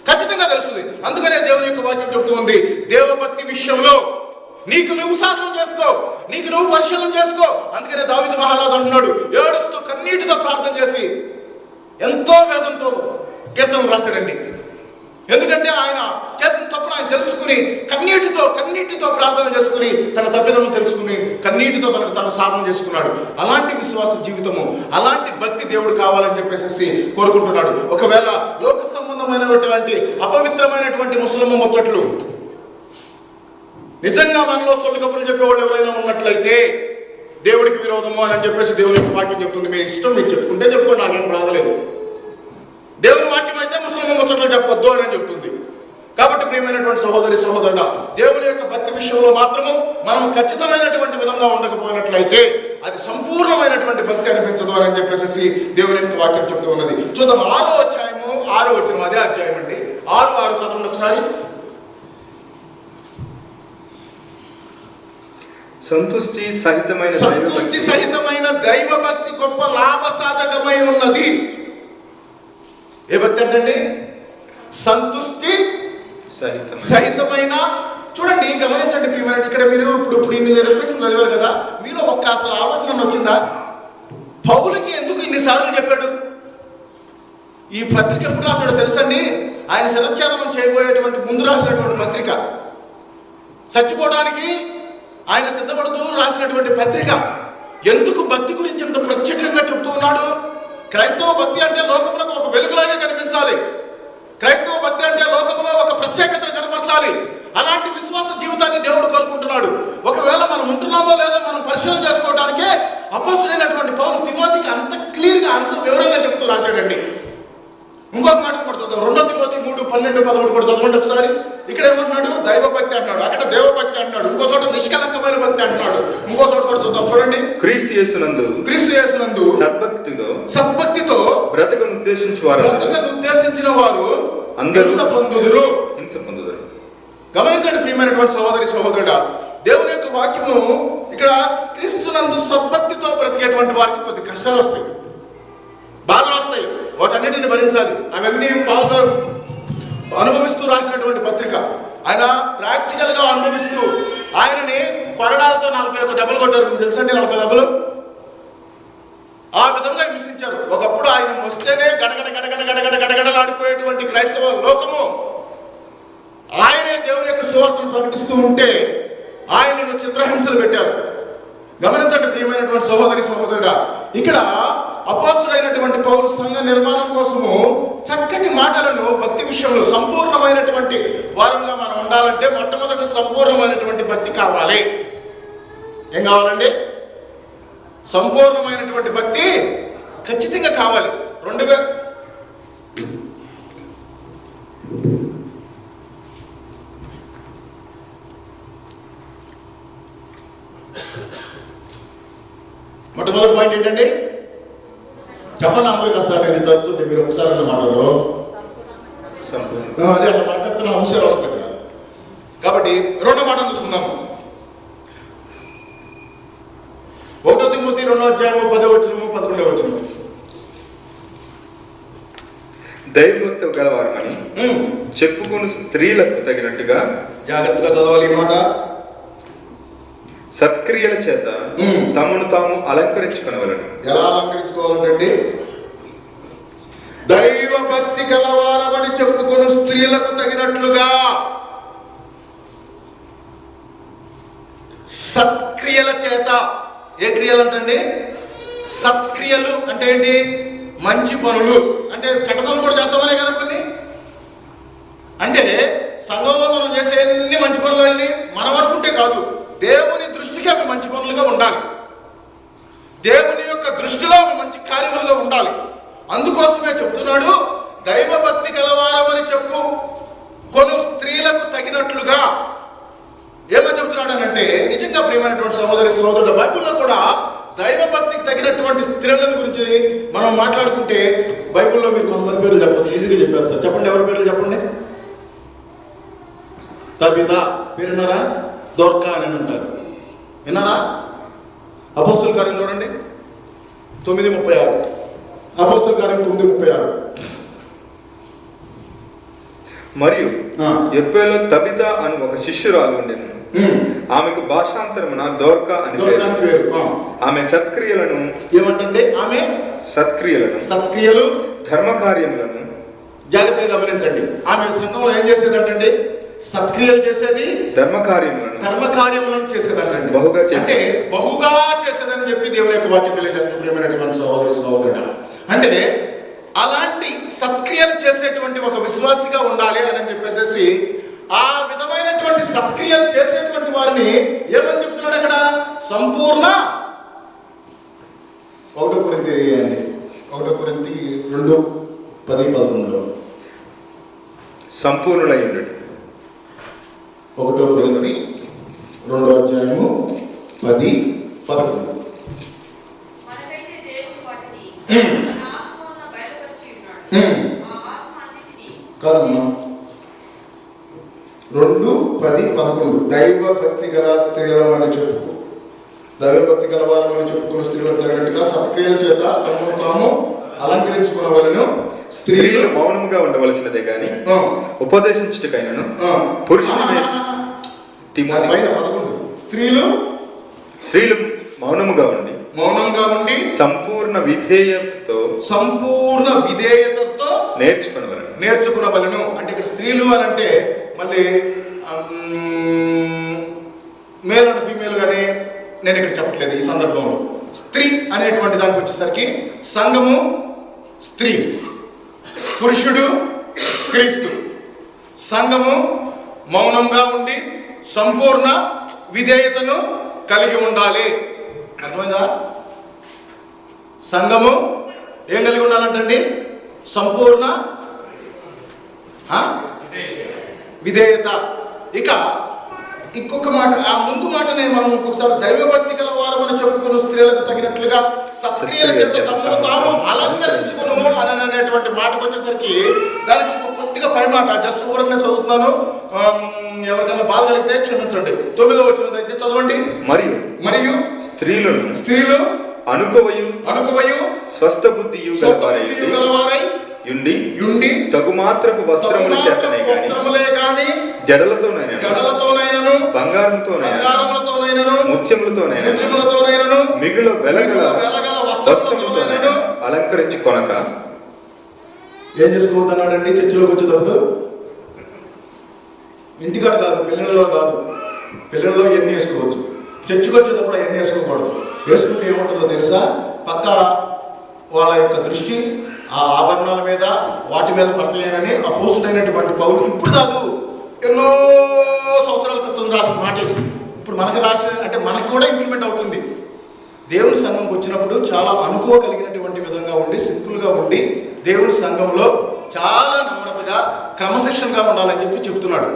ఖచ్చితంగా తెలుస్తుంది. అందుకనే దేవుని యొక్క వాక్యం చెప్తూ ఉంది, దేవభక్తి విషయంలో నీకు నువ్వు సాధనం చేసుకో, నీకు నువ్వు పరిశీలన చేసుకో. అందుకనే దావీదు మహారాజు అంటున్నాడు, ఏడుస్తూ కన్నీటితో ప్రార్థన చేసి ఎంతో వేదంతో కీర్తనలు రాశాడండి. ఎందుకంటే ఆయన చేసిన తప్పును ఆయన తెలుసుకుని కన్నీటితో ప్రార్థన చేసుకుని తన తప్పిదలను తెలుసుకుని కన్నీటితో తను సాధన చేసుకున్నాడు. అలాంటి విశ్వాస జీవితము, అలాంటి భక్తి దేవుడు కావాలని చెప్పేసి కోరుకుంటున్నాడు. ఒకవేళ లోక సంబంధమైనటువంటి అపవిత్రమైనటువంటి ముసలమ్మ ముచ్చట్లు నిజంగా మనలో సొల్లు కబుర్లు చెప్పేవాళ్ళు ఎవరైనా ఉన్నట్లయితే దేవుడికి విరోధము అని చెప్పేసి దేవుని యొక్క వాక్యం చెప్తుంది. మీరు ఇష్టం మీరు చెప్పుకుంటే చెప్పుకోండి, నాకేం రాదలేదు. దేవుని వాక్యం అయితే ముసలమ్మ ముచ్చట్లు చెప్పొద్దు అని చెప్తుంది. కాబట్టి ప్రియమైనటువంటి సహోదరి సహోదరుడా, దేవుని యొక్క భక్తి విషయంలో మాత్రము మనం ఖచ్చితమైనటువంటి విధంగా ఉండకపోయినట్లయితే అది సంపూర్ణమైనటువంటి భక్తి అనిపించదు అని చెప్పేసి దేవుని యొక్క వాక్యం చెప్తూ ఉన్నది. చూద్దాం 6వ అధ్యాయము 6వ వచనం, అదే అధ్యాయం అండి. 6 చదవండి ఒకసారి. సంతుష్టి సహితమైన దైవ భక్తి గొప్ప లాభ సాధకమై ఉన్నది. ఏ భక్తి అంటే సంతుష్టి సహితమైన. చూడండి, గమనించండి ప్రియమైన, ఇక్కడ మీరు ఇప్పుడు ఇన్ని రెఫరెన్స్ చదివారు కదా, మీలో ఒక్క అసలు ఆలోచన వచ్చిందా? పౌలుకి ఎందుకు ఇన్నిసార్లు చెప్పాడు? ఈ పత్రిక ఎప్పుడు రాశాడో తెలుసండి? ఆయన శిరచ్ఛేదనం చేయబోయేటువంటి ముందు రాసినటువంటి పత్రిక, చచ్చిపోవడానికి ఆయన సిద్ధపడుతూ రాసినటువంటి పత్రిక. ఎందుకు భక్తి గురించి ఎంత ప్రత్యేకంగా చెప్తూ ఉన్నాడు? క్రైస్తవ భక్తి అంటే లోకములకు ఒక వెలుగులాగా కనిపించాలి. క్రైస్తవ భక్తి అంటే లోకంలో ఒక ప్రత్యేకతను కనపరచాలి. అలాంటి విశ్వాస జీవితాన్ని దేవుడు కోరుకుంటున్నాడు. ఒకవేళ మనం ఉంటున్నామో లేదో మనం పరిశీలన చేసుకోవడానికే అపోస్తలుడైనటువంటి పౌలు తిమోతికి అంత క్లియర్గా అంత వివరంగా చెప్తూ రాశాడండి. ఇంకొక మాట కూడా చూద్దాం. 2 తిమోతి 3:12-13 కూడా చదవండి ఒకసారి. ఇక్కడ ఏమంటున్నాడు? దైవభక్తి అంటున్నాడు, అక్కడ దేవభక్తి అంటున్నాడు, ఇంకో చోట నిష్కలంకమైన భక్తి అంటున్నాడు. ఇంకో చోట కూడా చూద్దాం, చూడండి. క్రీస్తు యేసునందు సద్భక్తితో బ్రతకను ఉద్దేశించిన వారు హింస పొందుదురు. గమనించండి ప్రియమైనటువంటి సహోదరి సహోదరుడా, దేవుని యొక్క వాక్యము ఇక్కడ క్రీస్తునందు సద్భక్తితో బ్రతికేటువంటి వారికి కొద్ది కష్టాలు వస్తాయి, బాధలు వస్తాయి, వాటన్నిటిని భరించాలి. అవన్నీ వాళ్ళతో అనుభవిస్తూ రాసినటువంటి పత్రిక. ఆయన ప్రాక్టికల్ గా అనుభవిస్తూ ఆయనని కొరడాలతో 41 దెబ్బలు కొట్టారు. మీకు తెలుసండి 40 దెబ్బలు. ఆ విధంగా హింసించారు. ఒకప్పుడు ఆయన వస్తేనే గడగడ గడగడ గడగడ గడగడలాడిపోయేటువంటి క్రైస్తవ లోకము ఆయనే దేవుని యొక్క సువార్తను ప్రకటిస్తూ ఉంటే ఆయనను చిత్రహింసలు పెట్టారు. గమనించండి ప్రియమైనటువంటి సహోదరి సహోదరుడా, ఇక్కడ అపోస్తుడైనటువంటి పౌలు సంఘ నిర్మాణం కోసము చక్కటి మాటలను భక్తి విషయంలో సంపూర్ణమైనటువంటి వారంగా మనం ఉండాలంటే మొట్టమొదటి సంపూర్ణమైనటువంటి భక్తి కావాలి. ఏం కావాలండి? సంపూర్ణమైనటువంటి భక్తి ఖచ్చితంగా కావాలి. మొట్టమొదటి పాయింట్ ఏంటండి? చెప్పండి అందరూ కాస్త. నేను చదువుతుంటే మీరు ఒకసారి మాట్లాడరు, అదే అట్లా మాట్లాడుతున్న అవసరం వస్తుంది కదా. కాబట్టి రెండో మాట చూసుకుందాము. 1 తిమోతి 2:10-11. దైవభక్తి గలవారమని చెప్పుకుని స్త్రీలకు తగినట్టుగా జాగ్రత్తగా చదవాలి ఈ మాట. సత్క్రియల చేత తమను తాము అలంకరించుకునవలను. ఎలా అలంకరించుకోవాలంటే దైవ భక్తి కలవారమని చెప్పుకుని స్త్రీలకు తగినట్లుగా సత్క్రియల చేత. ఏ క్రియలు అంటండి? సత్క్రియలు అంటే ఏంటి? మంచి పనులు. అంటే చెడ్డ పనులు కూడా చేద్దామనే కదా కొన్ని. అంటే సంఘంలో మనం చేసే ఎన్ని మంచి పనులు అన్ని మన వరకు ఉంటే కాదు, దేవుని దృష్టికి అవి మంచి పనులుగా ఉండాలి. దేవుని యొక్క దృష్టిలో అవి మంచి కార్యములుగా ఉండాలి. అందుకోసమే చెప్తున్నాడు, దైవ భక్తి కలవారమని చెప్పు కొను స్త్రీలకు తగినట్లుగా. ఏమని చెప్తున్నాడు అంటే, నిజంగా ప్రియమైనటువంటి సహోదరి సహోదరుల బైబిల్లో కూడా దైవ భక్తికి తగినటువంటి స్త్రీలను గురించి మనం మాట్లాడుకుంటే బైబిల్లో మీరు కొంతమంది పేర్లు చెప్పచ్చు, ఈజీగా చెప్పేస్తారు. చెప్పండి, ఎవరి పేర్లు చెప్పండి. తబిత పేరు విన్నారా? దోర్కా అని అంటారు, విన్నారా? అపోస్తుల కార్యం చూడండి 9:36. అపోస్తుల కార్యం 9:36. మరియు యొప్పేలో తబిత అని ఒక శిష్యురాలు ఉండేది. ఆమెకు భాషాంతరమున దోర్కా అని పేరు. ఆమె సత్క్రియలను ఏమంటే? ఆమె సత్క్రియలు ధర్మకార్యములను. జాగ్రత్తగా గమనించండి. ఆమె సంఘంలో ఏం చేసేదంటే సత్క్రియలు చేసేది, ధర్మకార్యములను చేసేదంటే బహుగా చేసేదని చెప్పి దేవుని యొక్క వాక్యం తెలియజేస్తున్న ప్రియమైనటువంటి సహోదరు సహోదరుడు. అంటే అలాంటి సత్క్రియలు చేసేటువంటి ఒక విశ్వాసిగా ఉండాలి అని చెప్పేసి ఆ విధమైనటువంటి సత్క్రియలు చేసేటువంటి వారిని ఏమని చెప్తున్నాడు అక్కడ? సంపూర్ణ 1 కొరింథీ 2:10-11 సంపూర్ణులై ఉండడు. 1 కొరింథీ 2:10-11. కాదమ్మా, 2:10-11. దైవ భక్తి గల స్త్రీలమని చెప్పుకో, దైవ భక్తి గల వారమని చెప్పుకున్న స్త్రీలకు తగినట్టుగా సత్క్రియల చేత తమను తాము అలంకరించుకునవలెను. స్త్రీలు మౌనంగా ఉండవలసినదే గాని ఉపదేశించుటకైనను పురుషుల పైన 11. స్త్రీలు మౌనముగా ఉండి సంపూర్ణ విధేయతతో నేర్చుకునవలెను. అంటే ఇక్కడ స్త్రీలు అని అంటే మళ్ళీ మేల్ అండ్ ఫీమేల్ గానీ నేను ఇక్కడ చెప్పట్లేదు. ఈ సందర్భంలో స్త్రీ అనేటువంటి దానికి వచ్చేసరికి సంఘము స్త్రీ, పురుషుడు క్రీస్తు. సంఘము మౌనంగా ఉండి సంపూర్ణ విధేయతను కలిగి ఉండాలి. అర్థమైందా? సంఘము ఏం కలిగి ఉండాలంటండి? సంపూర్ణ విధేయత. ఇక ఇంకొక మాట, ఆ ముందు మాటనే మనం ఇంకొకసారి దైవభక్తి గల వారమని చెప్పుకున్న స్త్రీలకు తగినట్లుగా సత్క్రియల చేత తమను తాము అలంకరించుకును అని అనేటువంటి మాటకు వచ్చేసరికి దానికి కొద్దిగా పై మాట జస్ట్ ఊరనే చదువుతున్నాను, ఎవరికైనా బాధ కలిగితే క్షమించండి. 9వ వచనం దయచేసి చదవండి. మరియు స్త్రీలు అనుకవయు స్వస్థ బుద్ధియు గలవారై యుండి తగుమాత్రపు వస్త్రములే గాని జడలతోనైనను బంగారములతోనైనను ముత్యములతోనైనను మిగులు వెలగల వస్త్రములతోనైనను అలంకరించుకొనక. ఏం చేసుకోవద్దన్నాడండి? చర్చిలోకి వచ్చేటప్పుడు ఇంటికాడ కాదు, పిల్లలలో కాదు, పిల్లలలో ఎన్ని వేసుకోవచ్చు, చర్చికి వచ్చేటప్పుడు ఎన్ని వేసుకోకూడదు. వేసుకుంటే ఏముంటుందో తెలుసా? పక్క వాళ్ళ యొక్క దృష్టి ఆ ఆభరణాల మీద వాటి మీద పడతాయనని అపోస్తుడైనటువంటి పౌలు ఇప్పుడు కాదు, ఎన్నో సంవత్సరాల క్రితం రాసిన మాట ఇది. ఇప్పుడు మనకి రాసిన అంటే మనకు కూడా ఇంప్లిమెంట్ అవుతుంది. దేవుని సంఘంకి వచ్చినప్పుడు చాలా అనుకోగలిగినటువంటి విధంగా ఉండి, సింపుల్గా ఉండి, దేవుని సంఘంలో చాలా నమ్రతగా క్రమశిక్షణగా ఉండాలని చెప్పి చెప్తున్నాడు.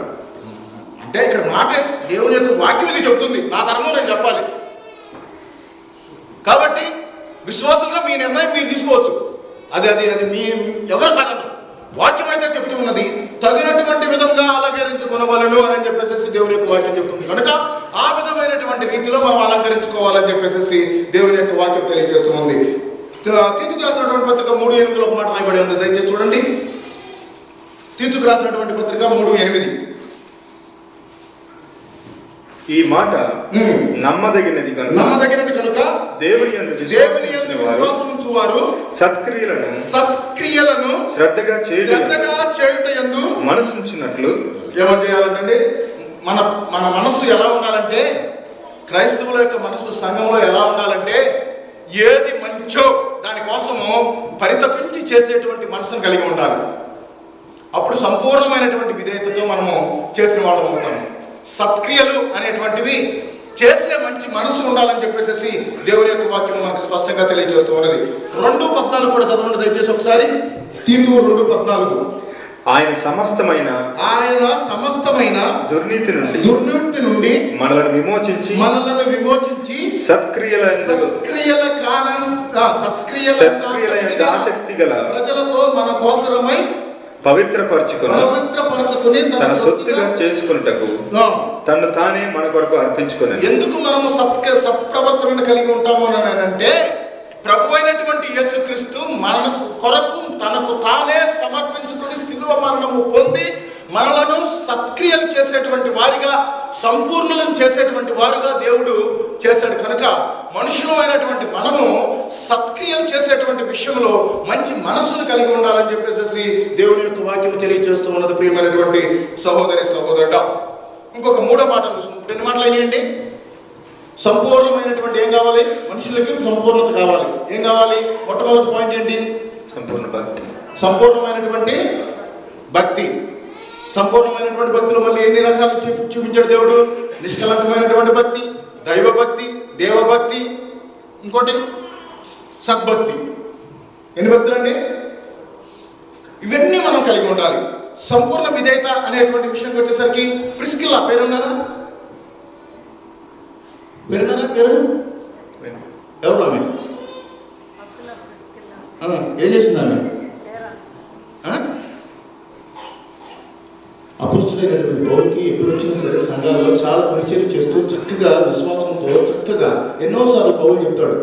అంటే ఇక్కడ మాట దేవుని యొక్క వాక్యం ఇది చెప్తుంది, నా ధర్మం నేను చెప్పాలి. కాబట్టి విశ్వాసంగా మీ నిర్ణయం మీరు తీసుకోవచ్చు. అది మీ ఎవరు కాదండి, వాక్యం అయితే చెప్తూ ఉన్నది. తగినటువంటి విధంగా అలంకరించుకొనవలను అని చెప్పేసి దేవుని యొక్క వాక్యం చెప్తుంది. కనుక ఆ విధమైనటువంటి రీతిలో మనం అలంకరించుకోవాలని చెప్పేసి దేవుని యొక్క వాక్యం తెలియజేస్తుంది. తీతుకు రాసినటువంటి పత్రిక 3:8 ఒక మాట రాయబడి ఉంది, దయచేసి చూడండి. తీతుకు రాసినటువంటి పత్రిక 3:8. ఈ మాట నమ్మదగినది కనుక దేవుని యందు విశ్వాసం ఉంచువారు సత్క్రియలను శ్రద్ధగా చేయుట యందు మనసు ఉంచినట్లు. ఏమని చేయాలంటే మన మనస్సు ఎలా ఉండాలంటే, క్రైస్తవుల యొక్క మనస్సు సంఘంలో ఎలా ఉండాలంటే, ఏది మంచో దానికోసము పరితపించి చేసేటువంటి మనసును కలిగి ఉండాలి. అప్పుడు సంపూర్ణమైనటువంటి విధేయతతో మనము చేసిన వాళ్ళం అవుతాము. సత్క్రియలు అనేటువంటివి చేసే మంచి మనసు ఉండాలని చెప్పేసి దేవుని యొక్క వాక్యం మనకు స్పష్టంగా తెలియజేస్తూ ఉన్నది. 2:14 కూడా చదవండి దయచేసి ఒకసారి. తీతు 2:14. ఆయన సమస్తమైన దుర్నీతి నుండి మనలను విమోచించి సత్క్రియల ఆసక్తి గల ప్రజలతో మన కోసరమై పవిత్రపరచుకుని తన సొత్తుగా చేసుకున్నటకు తను తానే మన కొరకు అర్పించుకుని. ఎందుకు మనము సత్ప్రవర్తనను కలిగి ఉంటాము అని అంటే, ప్రభు అయినటువంటి యేసుక్రీస్తు మన కొరకు తనకు తానే సమర్పించుకుని శిలువ మరణము పొంది మనలను సత్క్రియలు చేసేటువంటి వారిగా, సంపూర్ణులను చేసేటువంటి వారుగా దేవుడు చేశాడు. కనుక మనుషులమైనటువంటి మనము సత్క్రియలు చేసేటువంటి విషయంలో మంచి మనస్సును కలిగి ఉండాలని చెప్పేసి దేవుని యొక్క వాక్యం తెలియజేస్తూ ఉన్నది. ప్రియమైనటువంటి సహోదరుడా, ఇంకొక 3వ మాట చూస్తున్నాం. ఇప్పుడు ఎన్ని మాటలు అయినాయండి? సంపూర్ణమైనటువంటి ఏం కావాలి? మనుషులకి సంపూర్ణత కావాలి. ఏం కావాలి? మొట్టమొదటి పాయింట్ ఏంటి? సంపూర్ణమైనటువంటి భక్తి. సంపూర్ణమైనటువంటి భక్తిలో మళ్ళీ ఎన్ని రకాలు చూపించాడు దేవుడు? నిష్కలంకమైనటువంటి భక్తి, దైవభక్తి, దేవభక్తి, ఇంకోటి సద్భక్తి. ఎన్ని భక్తులు అండి? ఇవన్నీ మనం కలిగి ఉండాలి. సంపూర్ణ విధేయత అనేటువంటి విషయానికి వచ్చేసరికి ప్రిస్కిల్లా పేరున్నారా? పేరు ఎవరు? ఆమె ఏం చేసింది? ఆమె అపోస్తులైనటువంటి పౌలుకి ఎప్పుడు వచ్చినా సరే సంఘాల్లో చాలా పరిచయం చేస్తూ చక్కగా విశ్వాసంతో చక్కగా ఎన్నోసార్లు పౌలు చెప్తాడు,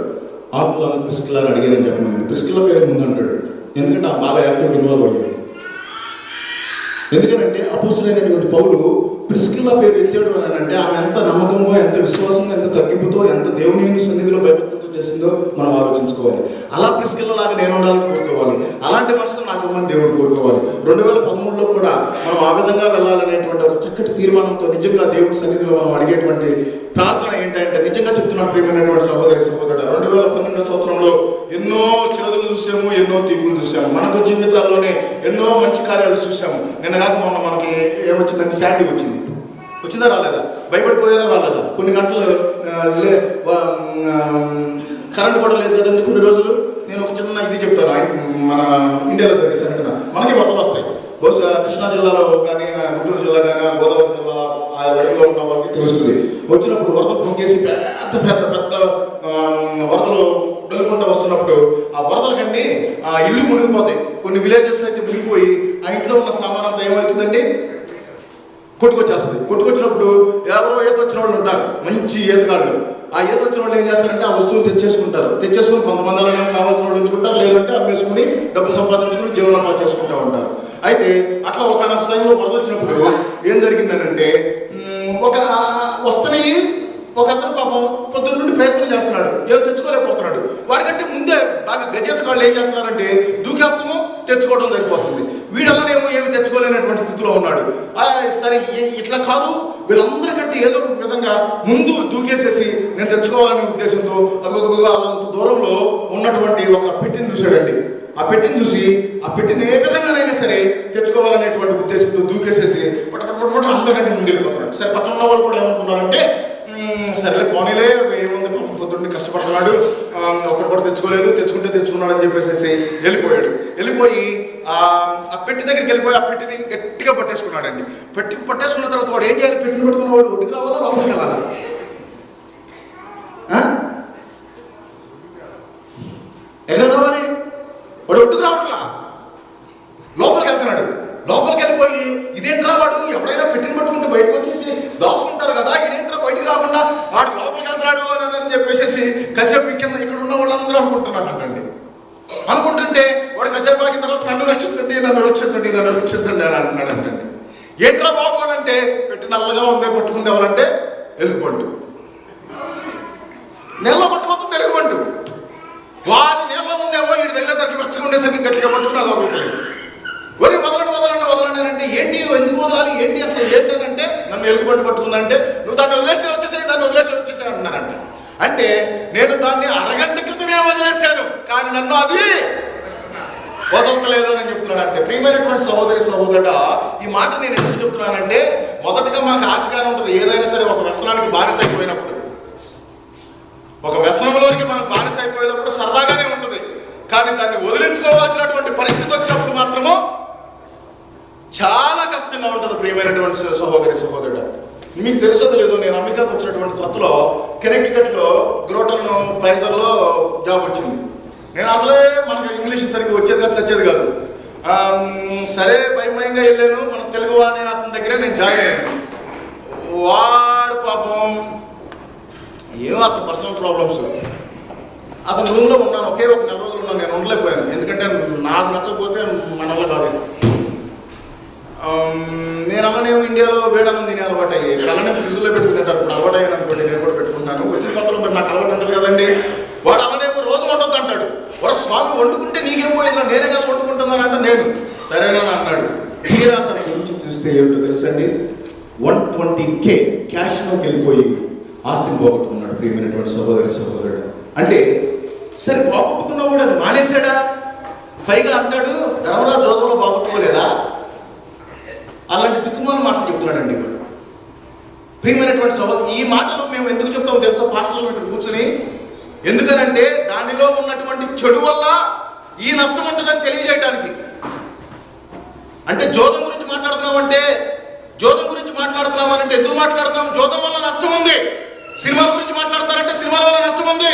ఆకులను ప్రిస్కిల్లాని అడిగారని చెప్పండి. ప్రిస్కిల్లా పేరు ముందు అంటాడు, ఎందుకంటే ఆ బాగా యాక్టివ్ ఇన్వాల్వ్ అయ్యాడు. ఎందుకంటే అపోస్తులైనటువంటి పౌలు ప్రిస్కిల్లా పేరు ఎత్తాడు అని అంటే ఆమె ఎంత నమ్మకంగా, ఎంత విశ్వాసంగా, ఎంత తగ్గింపుతో, ఎంత దేవుని సన్నిధిలో భయభక్తులతో చేసిందో మనం ఆలోచించుకోవాలి. అలా ప్రిస్కిల్లా లాగా నేను ఉండాలని కోరుకోవాలి. అలాంటి మనసు నాకు ఇవ్వమని దేవుడు కోరుకోవాలి. 2013లో కూడా మనం ఆ విధంగా వెళ్ళాలనేటువంటి ఒక చక్కటి తీర్మానంతో నిజంగా దేవుని సన్నిధిలో మనం అడిగేటువంటి ప్రార్థన ఏంటంటే, నిజంగా చెప్తున్నాను ప్రియమైనటువంటి సహోదరుడు, 2012 సంవత్సరంలో ఎన్నో చిరదులు చూసాము, ఎన్నో తీర్పులు చూసాము. మనకు జీవితాల్లోనే ఎన్నో మంచి కార్యాలు చూసాము. నిన్న కాక మొన్న మనకి ఏమొచ్చిందంటే శాండీ వచ్చిందా రాలేదా? భయపడిపోయారా రాలేదా? కొన్ని గంటలు కరెంట్ కూడా లేదు కదండి కొన్ని రోజులు. నేను ఒక చిన్న ఇది చెప్తాను, మన ఇండియాలో జరిగే సంఘటన. మనకి వరదలు వస్తాయి, బహుశా కృష్ణా జిల్లాలో కానీ గుంటూరు జిల్లా కానీ గోదావరి జిల్లా ఆ లైన్లో ఉన్న వాళ్ళకి తెలుస్తుంది. వచ్చినప్పుడు వరదలు పొంగేసి పెద్ద పెద్ద పెద్ద వరదలు వెలుకుంటూ వస్తున్నప్పుడు ఆ వరదలకండి ఆ ఇల్లు మునిగిపోతాయి. కొన్ని విలేజెస్ అయితే మునిగిపోయి ఆ ఇంట్లో ఉన్న సామాన్ అంతా ఏమవుతుందండి, కొట్టుకొచ్చేస్తుంది. కొట్టుకొచ్చినప్పుడు ఎవరో ఈత వచ్చిన వాళ్ళు ఉంటారు, మంచి ఈతగాళ్ళు. ఆ ఈత వచ్చిన వాళ్ళు ఏం చేస్తారంటే ఆ వస్తువులు తెచ్చేసుకుంటారు. తెచ్చేసుకుని కొంతమంది అలానే కావాల్సిన వాళ్ళు ఉంచుకుంటారు, లేదంటే అమ్మేసుకుని డబ్బు సంపాదించుకుని జీవనోపాధి చేసుకుంటూ ఉంటారు. అయితే అట్లా ఒకనొక సమయంలో వరద వచ్చినప్పుడు ఏం జరిగిందనంటే ఒక వస్తుని ఒక అతను పాపం పొద్దున్న నుండి ప్రయత్నం చేస్తున్నాడు, ఏం తెచ్చుకోలేకపోతున్నాడు. వాడికంటే ముందే బాగా గజేతగాళ్ళు ఏం చేస్తున్నారంటే దూకేస్తాము, తెచ్చుకోవడం సరిపోతుంది. వీడల్లనేమో ఏమి తెచ్చుకోలేనటువంటి స్థితిలో ఉన్నాడు. సరే ఇట్లా కాదు, వీళ్ళందరికంటే ఏదో ఒక విధంగా ముందు దూకేసేసి నేను తెచ్చుకోవాలనే ఉద్దేశంతో అంత దూరంలో ఉన్నటువంటి ఒక పెట్టిని చూశాడండి. ఆ పెట్టిని చూసి ఆ పెట్టిని ఏ విధంగానైనా సరే తెచ్చుకోవాలనేటువంటి ఉద్దేశంతో దూకేసేసి పట్టపట్ట అందరికంటే ముందు వెళ్ళిపోతున్నాడు. సరే పక్కన ఉన్న వాళ్ళు కూడా ఏమనుకున్నారంటే సరేలే పోనీలే, ఏముంది పొద్దున్నే కష్టపడుతున్నాడు, ఒకరు కూడా తెచ్చుకుంటే తెచ్చుకున్నాడు అని చెప్పేసి వెళ్ళిపోయి ఆ పెట్టి దగ్గరికి వెళ్ళిపోయి ఆ పెట్టిని గట్టిగా పట్టేసుకున్నాడండి. పట్టేసుకున్న తర్వాత వాడు ఏం చేయాలి, పెట్టిని పట్టుకున్న వాడు ఒడ్డుకు రావాలా లోపలికి వెళ్ళాలా? ఎక్కడ రావాలి? వాడు ఒడ్డుకు రావట్లా, లోపలికి వెళ్తున్నాడు. లోపలికి వెళ్ళిపోయి ఇదేంట్రా వాడు ఎవడైనా పెట్టిన పట్టుకుంటే బయటకు వచ్చేసి దాచుకుంటారు కదా, ఇదేంట్రా బయటికి రాకుండా వాడు లోపలికి వెళ్తున్నాడు అని చెప్పేసి కాసేపు కింద ఇక్కడ ఉన్న వాళ్ళందరూ అనుకుంటున్నారు అంటండి. అనుకుంటుంటే వాడు కాసేపు ఆగిన తర్వాత నన్ను రక్షించండి అని అంటున్నాడు అంటండి. ఏంట్రా బాబు అని అంటే పెట్టి నల్లగా ఉందే పట్టుకుంటే ఎవరంటే ఎలుగుబంటు. నెల పట్టుకోతుంది ఎలుగుబంటు. వారి నీళ్ళ ఉందేమో వీడి తగిలేసరికి వెచ్చగా ఉండేసరికి గట్టిగా పట్టుకుని అది వదలట్లేదు. వరి వదలండి అంటే ఏంటి, ఎందుకు వదలాలి, ఏంటి అసలు ఏంటంటే నన్ను ఎలుగుబంటి పట్టుకుందంటే నువ్వు దాన్ని వదిలేసి వచ్చేసాయి అంటున్నారంట. అంటే నేను దాన్ని అరగంట క్రితమే వదిలేశాను, కానీ నన్ను అది వదలతలేదు అని చెప్తున్నాడు. అంటే ప్రియమైనటువంటి సహోదరుడా, ఈ మాట నేను ఎందుకు చెప్తున్నానంటే మొదటగా మనకు ఆశగానే ఉంటుంది. ఏదైనా సరే ఒక వ్యసనానికి బానిస అయిపోయినప్పుడు, ఒక వ్యసనంలోనికి మనకు బానిస అయిపోయేటప్పుడు సరదాగానే ఉంటుంది. కానీ దాన్ని వదిలించుకోవాల్సినటువంటి పరిస్థితి వచ్చినప్పుడు మాత్రము చాలా కష్టంగా ఉంటుంది. ప్రియమైనటువంటి సహోదరుడు, మీకు తెలుసో లేదో, నేను అమెరికాకు వచ్చినటువంటి కొత్తలో కెనెక్టికట్లో గ్రోటన్ ప్రైజర్లో జాబ్ వచ్చింది. నేను అసలే మనకు ఇంగ్లీష్ సరిగ్గా వచ్చేది కాదు, చచ్చేది కాదు. సరే భయంగా వెళ్ళాను. మన తెలుగు వాని అతని దగ్గరే నేను జాయిన్ అయ్యాను. వాడు పాపం ఏమో అతని పర్సనల్ ప్రాబ్లమ్స్, అతని రూమ్లో ఉన్నాను. ఒకే ఒక 4 రోజులు ఉన్నాను. నేను ఉండలేకపోయాను, ఎందుకంటే నాకు నచ్చకపోతే మన వల్ల కాదు. నేను అలానే ఇండియాలో వేడన్నం తినే అలవాటు అయ్యి అలానే ఫ్రిడ్జ్లో పెట్టుకుంటారు. ఇప్పుడు అలవాటు అయ్యాను అనుకోండి, నేను కూడా పెట్టుకుంటాను. వచ్చిన కొత్తలో నాకు అలవాటు ఉంటుంది కదండి. వాడు అలానేమో రోజు వండొద్దు అంటాడు. వాడు స్వామి వండుకుంటే నీకేం పోయిందా, నేనే కదా వండుకుంటుందని అంటే నేను సరేనా అన్నాడు. తీరా తన గురించి చూస్తే ఏమిటో తెలుసండి, 120K క్యాష్లోకి వెళ్ళిపోయి ఆస్తిని పోగొట్టుకున్నాడు. ప్రియమైనటువంటి సహోదరుడు, అంటే సరే పోగొట్టుకున్నా కూడా అది మానేశాడా? పైగా అంటాడు ధర్మరాజు జోదంలో పోగొట్టుకోలేదా? అలాంటి దిక్కుమాల మాటలు చెప్తున్నాడండి. ప్రియమైనటువంటి సహోదరు, ఈ మాటలు మేము ఎందుకు చెప్తామో తెలుసో పాస్టర్లు ఇక్కడ కూర్చొని, ఎందుకనంటే దానిలో ఉన్నటువంటి చెడు వల్ల ఈ నష్టం ఉంటుందని తెలియజేయడానికి. అంటే జోదం గురించి మాట్లాడుతున్నామంటే ఎందుకు మాట్లాడుతున్నాం? జోదం వల్ల నష్టం ఉంది. సినిమాల గురించి మాట్లాడతారంటే సినిమాల వల్ల నష్టం ఉంది.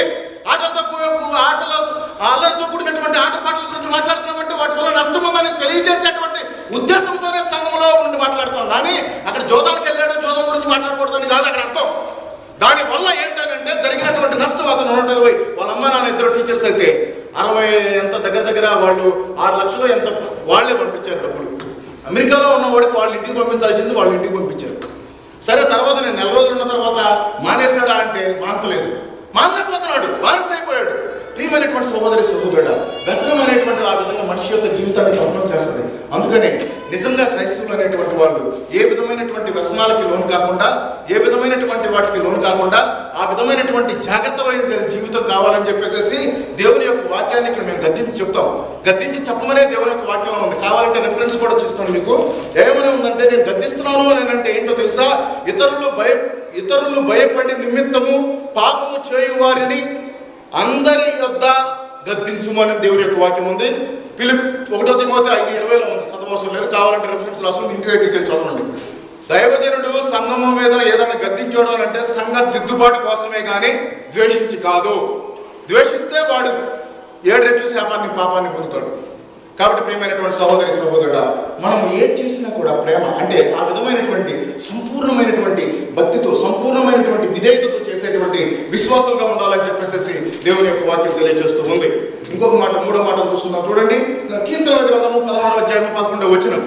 అల్లరితో కూడినటువంటి ఆటపాటల గురించి మాట్లాడుతున్నామంటే వాటి వల్ల నష్టం ఉందని తెలియజేసేటువంటి ఉద్దేశంతోనే సంఘంలో ఉండి మాట్లాడుతాం. కానీ అక్కడ జోదానికి వెళ్ళాడు, జోదం గురించి మాట్లాడకూడదని కాదు అక్కడ అర్థం. దాని వల్ల ఏంటంటే జరిగినటువంటి నష్టం అతను 120, వాళ్ళ అమ్మ నాన్న ఇద్దరు టీచర్స్ అయితే 60 ఎంత దగ్గర వాళ్ళు 6 లక్షలు ఎంత వాళ్లే పంపించారు డబ్బులు. అమెరికాలో ఉన్న వాడికి వాళ్ళ ఇంటికి పంపించాల్సింది వాళ్ళ ఇంటికి పంపించారు. సరే తర్వాత నేను 4 రోజులు ఉన్న తర్వాత మానేశాడా అంటే మానలేకపోతున్నాడు, బానిస అయిపోయాడు. ప్రియమైనటువంటి సహోదరుడా, వ్యసనం అనేటువంటి ఆ విధంగా మనిషి యొక్క జీవితాన్ని భగ్నం చేస్తుంది. అందుకనే నిజంగా క్రైస్తవులు అనేటువంటి వాళ్ళు ఏ విధమైనటువంటి వ్యసనాలకి లోను కాకుండా, ఏ విధమైనటువంటి వాటికి లోను కాకుండా ఆ విధమైనటువంటి జాగ్రత్తమైన జీవితం కావాలని చెప్పేసి దేవుని యొక్క వాక్యాన్ని ఇక్కడ మేము గద్దించి చెప్పమనే దేవుని యొక్క వాక్యంలో ఉంది. కావాలంటే రిఫరెన్స్ కూడా చూస్తాను మీకు. ఏమని ఉందంటే, నేను గద్దిస్తున్నాను అని అంటే ఏంటో తెలుసా? ఇతరులు భయపడి నిమిత్తము పాపము చేయువారిని అందరి యొద్ద గద్దించుము అని దేవుని యొక్క వాక్యం ఉంది. ఫిలిప్ 1 తిమోతి 5:20 ఉంది. చదవవసరం లేదు, కావాలంటే రెఫరెన్స్ రాసుకుని ఇంటి దగ్గరికి వెళ్ళి చదవండి. దైవజనుడు సంఘము మీద ఏదైనా గద్దించడం అంటే సంఘ దిద్దుబాటు కోసమే కానీ ద్వేషించి కాదు. ద్వేషిస్తే వాడు 7 రెట్లు శాపాన్ని పాపాన్ని పొందుతాడు. కాబట్టి ప్రియమైనటువంటి సహోదరి సహోదరుడా, మనం ఏది చేసినా కూడా ప్రేమ అంటే ఆ విధమైనటువంటి సంపూర్ణమైనటువంటి భక్తితో సంపూర్ణమైనటువంటి విధేయతతో చేసేటువంటి విశ్వాసులుగా ఉండాలని చెప్పేసి దేవుని యొక్క వాక్యం తెలియజేస్తూ ఉంది. ఇంకొక మాట, 3వ మాటను చూసుకుందాం. చూడండి, కీర్తనల గ్రంథము 16వ అధ్యాయం 11వ వచనం.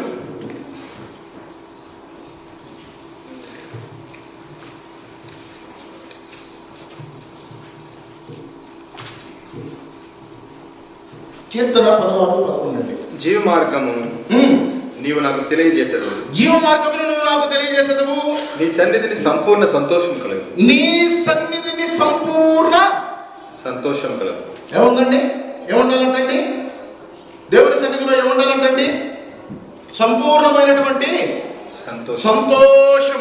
కీర్తన 16:11 అండి. జీవ మార్గము నీవు నాకు తెలియజేసేదవు. జీవ మార్గమును నువ్వు నాకు తెలియజేసేదవు. నీ సన్నిధిని సంపూర్ణ సంతోషం కలదు. నీ సన్నిధిని సంపూర్ణ సంతోషం కలదు. ఏముందండి? ఏముండాలంటండి? దేవుని సన్నిధిలో ఏముండాలంటండి? సంపూర్ణమైనటువంటి సంతోషం.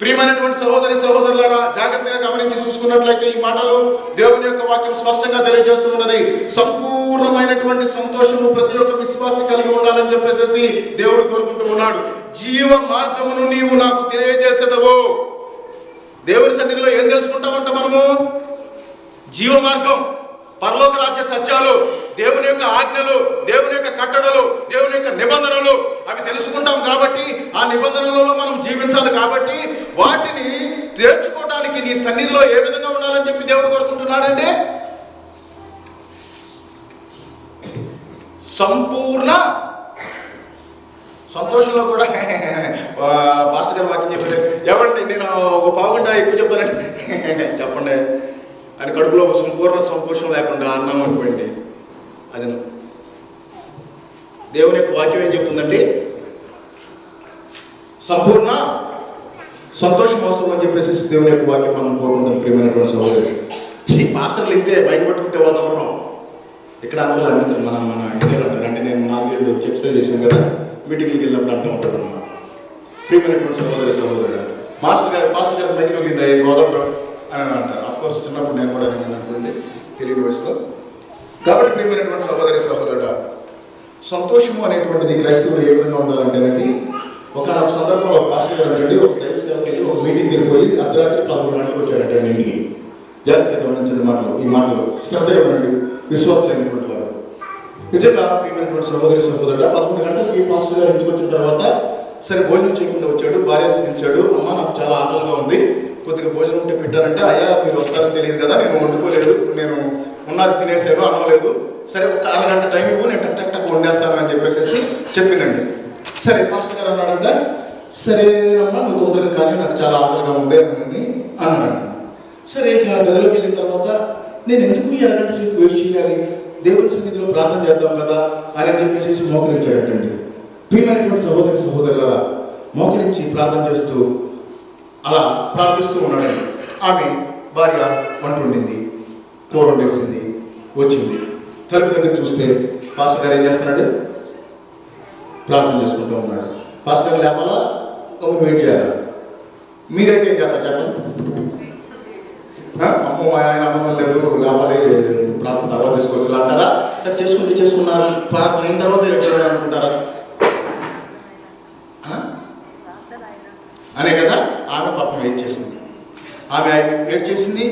ప్రియమైనటువంటి సహోదరి సహోదరులారా, జాగ్రత్తగా గమనించి చూసుకున్నట్లయితే ఈ మాటలు దేవుని యొక్క వాక్యం స్పష్టంగా తెలియజేస్తూ ఉన్నది. సంపూర్ణమైనటువంటి సంతోషము ప్రతి ఒక్క విశ్వాసి కలిగి ఉండాలని చెప్పేసి దేవుడు కోరుకుంటూ ఉన్నాడు. జీవ మార్గమును నీవు నాకు తెలియజేసేదవు. దేవుని సన్నిధిలో ఏం తెలుసుకుంటామంట మనము? జీవ మార్గం, పరలోక రాజ్య సత్యాలు, దేవుని యొక్క ఆజ్ఞలు, దేవుని యొక్క కట్టడలు, దేవుని యొక్క నిబంధనలు అవి తెలుసుకుంటాం. కాబట్టి ఆ నిబంధనలలో మనం జీవించాలి. కాబట్టి వాటిని తీర్చుకోవడానికి నీ సన్నిధిలో ఏ విధంగా ఉండాలని చెప్పి దేవుడు కోరుకుంటున్నాడండి? సంపూర్ణ సంతోషంలో కూడా పాస్టర్ గారు వాక్యం చెప్పండి. ఎవరండి, నేను ఒక పావుగంట ఎక్కువ చెప్తానండి చెప్పండి అని కడుపులో సంపూర్ణ సంతోషం లేకుండా అన్నం అనుకోండి. అది దేవుని యొక్క వాక్యం ఏం చెప్తుందండి? సంపూర్ణ సంతోషం అవసరం అని చెప్పేసి దేవుని యొక్క వాక్యం మనం కోరుకుంటాం. ప్రియమైనటువంటి సహోదరు, ఈ మాస్టర్లు ఇంతే బయట పట్టుకుంటే వాతావరణం ఇక్కడ అందులో మన ఇండియాలో అంటారు. అంటే నేను 4 ఏళ్ళు చర్చలో చేశాను కదా, మీటింగ్కి వెళ్ళినప్పుడు అంటూ ఉంటాడు అన్నమాట. ప్రియమైనటువంటి సహోదరి సహోదరు, పాస్టర్ గారు మైకి తగిలిందా ఈ గోదావరిలో అని అంటారు. అఫ్కోర్స్ చిన్నప్పుడు నేను కూడా అనుకోండి తెలియని వయసులో. కాబట్టి ప్రియమైనటువంటి సహోదరి సహోదరుడు, సంతోషము అనేటువంటిది క్రైస్తవులు ఏ విధంగా ఉండాలంటేనండి, ఒక సందర్భంలో పాస్టర్ గారు అండి ఒక దైవ సేవకి వెళ్ళి ఒక మీటింగ్కి వెళ్ళిపోయి అర్ధరాత్రి 11 గంటలకు వచ్చాడంటే ఇంటికి. జాగ్రత్తగా గమనించిన మాటలు, ఈ మాటలు శ్రద్ధగా ఉండండి విశ్వాసులైనటువంటి వారు. నిజంగా ప్రియమైనటువంటి సహోదరి సహోదరుడు, 11 గంటలకి పాస్టర్ గారు ఇంటికి వచ్చిన తర్వాత సరే భోజనం చేయకుండా వచ్చాడు. భార్యను పిలిచాడు. అమ్మ నాకు చాలా ఆకలిగా ఉంది, కొద్దిగా భోజనం ఉంటే పెట్టానంటే, అయ్యా మీరు వస్తారని తెలియదు కదా, నేను వండుకోలేదు, నేను ఉన్నది తినేసాను, అనలేదు. సరే ఒక అరగంట టైం ఇవ్వు, నేను టక్ టక్ వండేస్తాను అని చెప్పేసి చెప్పిందండి. సరే పాస్టర్ గారు అన్నాడంట, సరేనమ్మా నువ్వు తొందరగా కానీ నాకు చాలా ఆకలిగా ఉండే అని అన్నాడు. సరే ఇక గదిలోకి వెళ్ళిన తర్వాత నేను ఎందుకు ఈ అరగంట సేపు వేస్ట్ చేయాలి, దేవుని సన్నిధిలో ప్రార్థన చేద్దాం కదా అని చెప్పేసి మోకరించాడటండి. ప్రియమైనటువంటి సహోదరి సహోదరులారా, మోకరించి ప్రార్థన చేస్తూ అలా ప్రార్థిస్తూ ఉన్నాడండి. ఆమె భార్య వంట వండింది, కూర వండేసింది, వచ్చింది. తలుపు దగ్గర చూస్తే పాస్టర్ గారు ఏం చేస్తున్నాడు? ప్రార్థన చేసుకుంటూ ఉన్నాడు. పాస్టర్ గారు లేపాలా, వెయిట్ చేయాలా? మీరైతే ఏం చేస్తారు చెప్పండి? అమ్మ మా ఆయన అమ్మ లేదు లేవాలి, ప్రార్థన తర్వాత చేసుకోవచ్చు అంటారా? సరే చేసుకున్నారు, ప్రార్థన అయిన తర్వాత అనుకుంటారా? అనే కదా. ఆమె పాపం వెయిట్ చేసింది. ఆమె వెయిట్ చేసింది,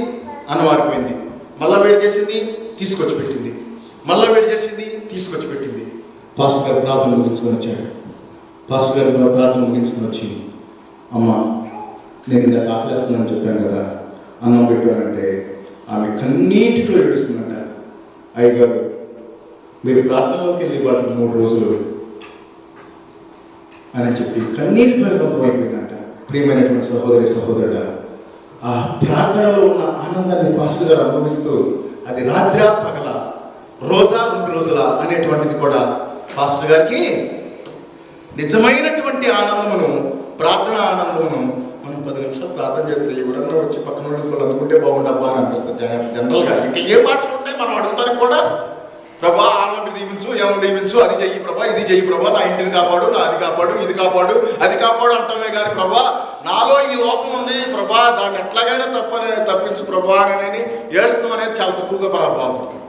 అన్నం ఆడిపోయింది. మళ్ళీ వెయిట్ చేసింది, తీసుకొచ్చి పెట్టింది. మళ్ళీ వెయిట్ చేసింది, తీసుకొచ్చి పెట్టింది. పాస్టర్ గారు ప్రార్థన ముగించుకొని వచ్చాడు. పాస్టర్ గారు ప్రార్థన ముగించుకొని వచ్చి, అమ్మ నేను ఇందాక ఆకలేస్తున్నానని చెప్పాను కదా, అన్నం పెట్టానంటే ఆమె కన్నీటితో ఏడుస్తుందంట. అయ్యగారు మీరు ప్రార్థనలోకి వెళ్ళి వాళ్ళకి 3 రోజులు అని చెప్పి కన్నీటి ప్రయోగం అయిపోయిందంట. ప్రియమైనటువంటి సహోదరి సహోదరుడు, ఆ ప్రార్థనలో ఉన్న ఆనందాన్ని పాస్టర్ గారు అనుభవిస్తూ, అది రాత్రి పగల, రోజా 2 రోజుల అనేటువంటిది కూడా పాస్టర్ గారికి నిజమైనటువంటి ఆనందమును, ప్రార్థన ఆనందమును. మనం 10 నిమిషాలు ప్రార్థన చేస్తే ఎవరన్నా వచ్చి పక్కన వాళ్ళు అందుకుంటే బాగుండబ్బా అని అనిపిస్తుంది జనరల్గా. ఇంకా ఏ మాటలు ఉంటాయి మనం అడుగుతానికి కూడా, ప్రభా ఆమెను దీవించు, ఏమని దీవించు, అది చెయ్యి ప్రభా, ఇది చెయ్యి ప్రభా, నా ఇంటిని కాపాడు, నా అది కాపాడు, ఇది కాపాడు, అది కాపాడు అంటామే కానీ ప్రభా నాలో ఈ లోపం ఉంది ప్రభా, దాన్ని ఎట్లాగైనా తప్పించు ప్రభా అని ఏడుస్తాం అనేది చాలా తక్కువగా బాగుపడుతుంది.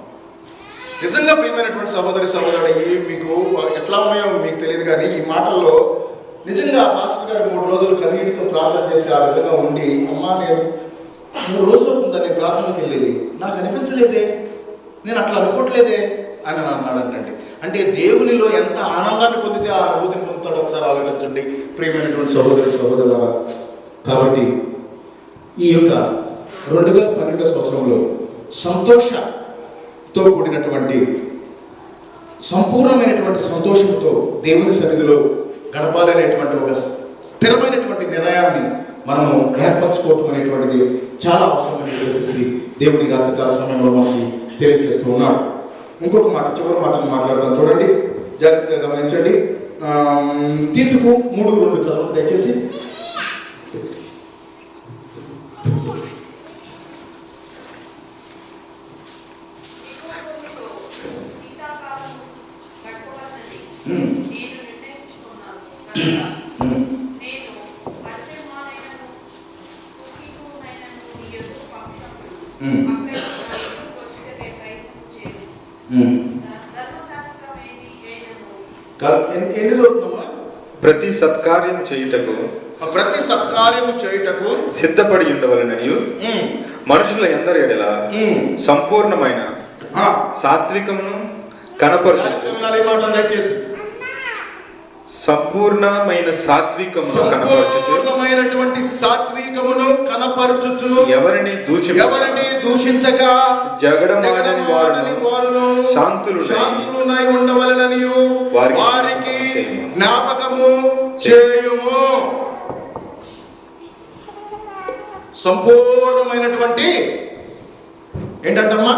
నిజంగా ప్రియమైనటువంటి సహోదరి సహోదరుడు, మీకు ఎట్లా ఉన్నాయో మీకు తెలియదు, కానీ ఈ మాటల్లో నిజంగా పాస్టర్ గారు 3 రోజులు కన్నీటితో ప్రార్థన చేసి ఆ విధంగా ఉండి, అమ్మా నేను 3 రోజులు ఉందా నేను ప్రార్థనకి వెళ్ళేది, నాకు అనిపించలేదే, నేను అట్లా అనుకోవట్లేదే అని అన్నాడంటండి. అంటే దేవునిలో ఎంత ఆనందాన్ని పొందితే ఆ అనుభూతిని పొందుతాడో ఒకసారి ఆలోచించండి ప్రియమైనటువంటి సహోదరి సహోదరులారా. కాబట్టి ఈ యొక్క 2012 సంవత్సరంలో సంతోషంతో కూడినటువంటి సంపూర్ణమైనటువంటి సంతోషంతో దేవుని సన్నిధిలో గడపాలనేటువంటి ఒక స్థిరమైనటువంటి నిర్ణయాన్ని మనము ఏర్పరచుకోవటం అనేటువంటిది చాలా అవసరమని చెప్పేసి దేవుని రాత్రికాల సమయంలో మనకి తెలియజేస్తూ ఉన్నాడు. ఇంకొక మాట, చివరి మాటను మాట్లాడతాను, చూడండి, జాగ్రత్తగా గమనించండి. తీతుకు 3:2 చదవండి దయచేసి. ఎన్ని రోజులమ్మా? ప్రతి సత్కార్యం చేయుటకు సిద్ధపడి ఉండవలనని మనుషుల ఎందరి ఎడల సంపూర్ణమైన సాత్వికమును కనపరుచు. సంపూర్ణమైన సాత్వికమును కనపరుచుచు ఎవరిని దూషించక జగడమాడని వారును శాంతులునై ఉండవలెనని వారికి జ్ఞాపకము చేయుము. సంపూర్ణమైనటువంటి ఏంటంటమ్మా?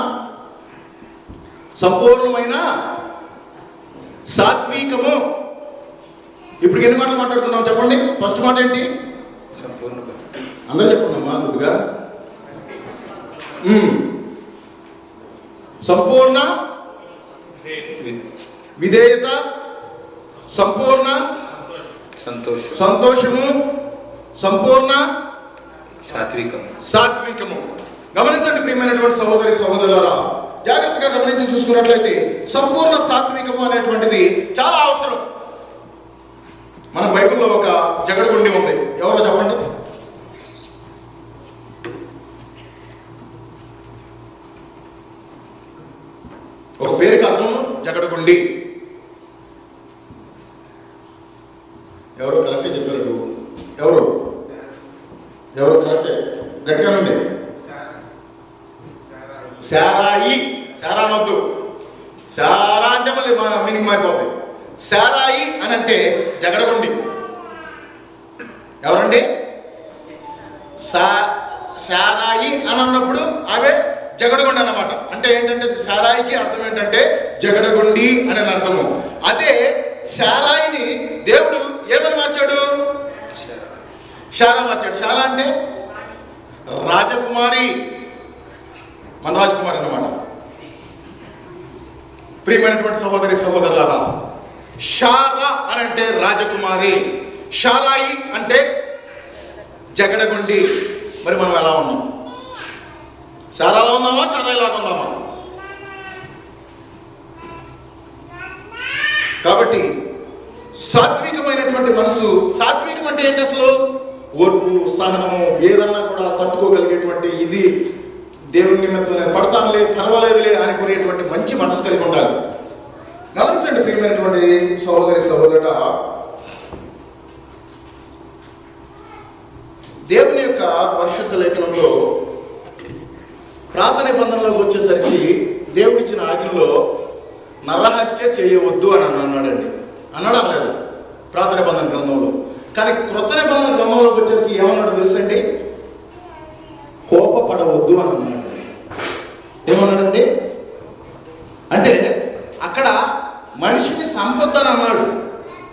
సంపూర్ణమైన సాత్వికము. ఇప్పుడు ఎన్ని మాటలు మాట్లాడుతున్నాం చెప్పండి. ఫస్ట్ మాట ఏంటి? అందరూ చెప్పండి అమ్మా కొద్దిగా. సంపూర్ణ విధేయత, సంపూర్ణ సంతోషము, సంపూర్ణ సాత్వికము. గమనించండి ప్రియమైనటువంటి సహోదరి సహోదరులారా, జాగ్రత్తగా గమనించి చూసుకున్నట్లయితే సంపూర్ణ సాత్వికము అనేటువంటిది చాలా అవసరం. మన బైబిల్లో ఒక జగడగుండి ఉంది, ఎవరో చెప్పండి. ఒక పేరుకి అర్థం జగడగుండి. ఎవరో కరెక్టే చెప్పారు. ఎవరు కరెక్టే? గట్టిగా నుండి. శారాయి. శారానొద్దు. శారా అంటే మళ్ళీ మీనింగ్ మారిపోతుంది. శారాయి అని అంటే జగడగుండి. ఎవరండి? శారాయి అని అన్నప్పుడు అవే జగడగుండి అన్నమాట. అంటే ఏంటంటే శారాయికి అర్థం ఏంటంటే జగడగుండి అని అర్థము. అదే శారాయిని దేవుడు ఏమని మార్చాడు? శారా మార్చాడు. శారా అంటే రాజకుమారి, మన రాజకుమారి అన్నమాట. ప్రియమైనటువంటి సహోదరి సహోదరులారా, శారా అని అంటే రాజకుమారి, శారాయి అంటే జగడగుండి. మరి మనం ఎలా ఉన్నాం? శారాలా ఉందామా, శారాయిలాగా ఉందామా? కాబట్టి సాత్వికమైనటువంటి మనసు. సాత్వికం అంటే ఏంటి అసలు? ఓర్పు, సహనము, ఏదన్నా కూడా తట్టుకోగలిగేటువంటి, ఇది దేవుని నిమిత్తం నేను పడతానులే, పర్వాలేదులే అనుకునేటువంటి మంచి మనసు కలిగి ఉండాలి. గమనించండి ప్రియమైనటువంటి సహోదరి సహోదరుడా, దేవుని యొక్క పరిశుద్ధ లేఖనంలో ప్రార్థన నిబంధనలోకి వచ్చేసరికి దేవుడిచ్చిన ఆజ్ఞలో నరహత్య చేయవద్దు అని అన్నాడండి. అన్నాడు అనలేదు ప్రార్థన నిబంధన గ్రంథంలో. కానీ క్రొత్త నిబంధన గ్రంథంలోకి వచ్చేసరికి ఏమన్నాడు తెలుసండి? కోపపడవద్దు అని అన్నాడు. ఏమన్నాడండి? అంటే అక్కడ మనిషిని సంపొద్దని అన్నాడు.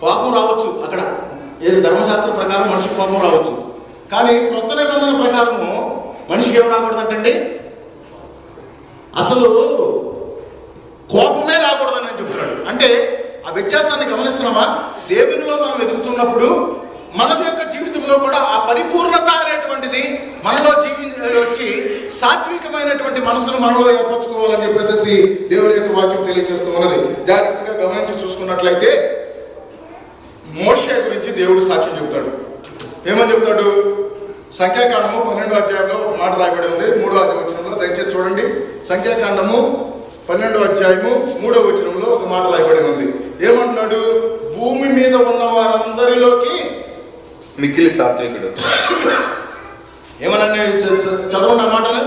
కోపం రావచ్చు అక్కడ, ఏది ధర్మశాస్త్రం ప్రకారం మనిషికి కోపం రావచ్చు. కానీ క్రొత్త నిబంధన ప్రకారము మనిషికి ఏం రాకూడదంటండి? అసలు కోపమే రాకూడదని నేను చెప్తున్నాడు. అంటే ఆ వ్యత్యాసాన్ని గమనిస్తున్నామా? దేవునిలో మనం ఎదుగుతున్నప్పుడు మన యొక్క జీవితంలో కూడా ఆ పరిపూర్ణత అనేటువంటిది మనలో వచ్చి సాత్వికమైనటువంటి మనసును మనలో ఏర్పరచుకోవాలని చెప్పేసి దేవుని యొక్క వాక్యం తెలియజేస్తూ ఉన్నది. జాగ్రత్తగా గమనించి చూసుకున్నట్లయితే మోషే గురించి దేవుడు సాక్ష్యం చెబుతాడు. ఏమని చెప్తాడు? సంఖ్యాకాండము 12వ అధ్యాయంలో ఒక మాట రాయబడి ఉంది, 3వ వచనంలో. దయచేసి చూడండి. సంఖ్యాకాండము 12వ అధ్యాయము 3వ వచనంలో ఒక మాట రాయబడి ఉంది. ఏమంటున్నాడు? భూమి మీద ఉన్న వారందరిలోకి మిక్కిలి సాత్వికుడు. ఏమన్నా చదవండి ఆ మాటలు.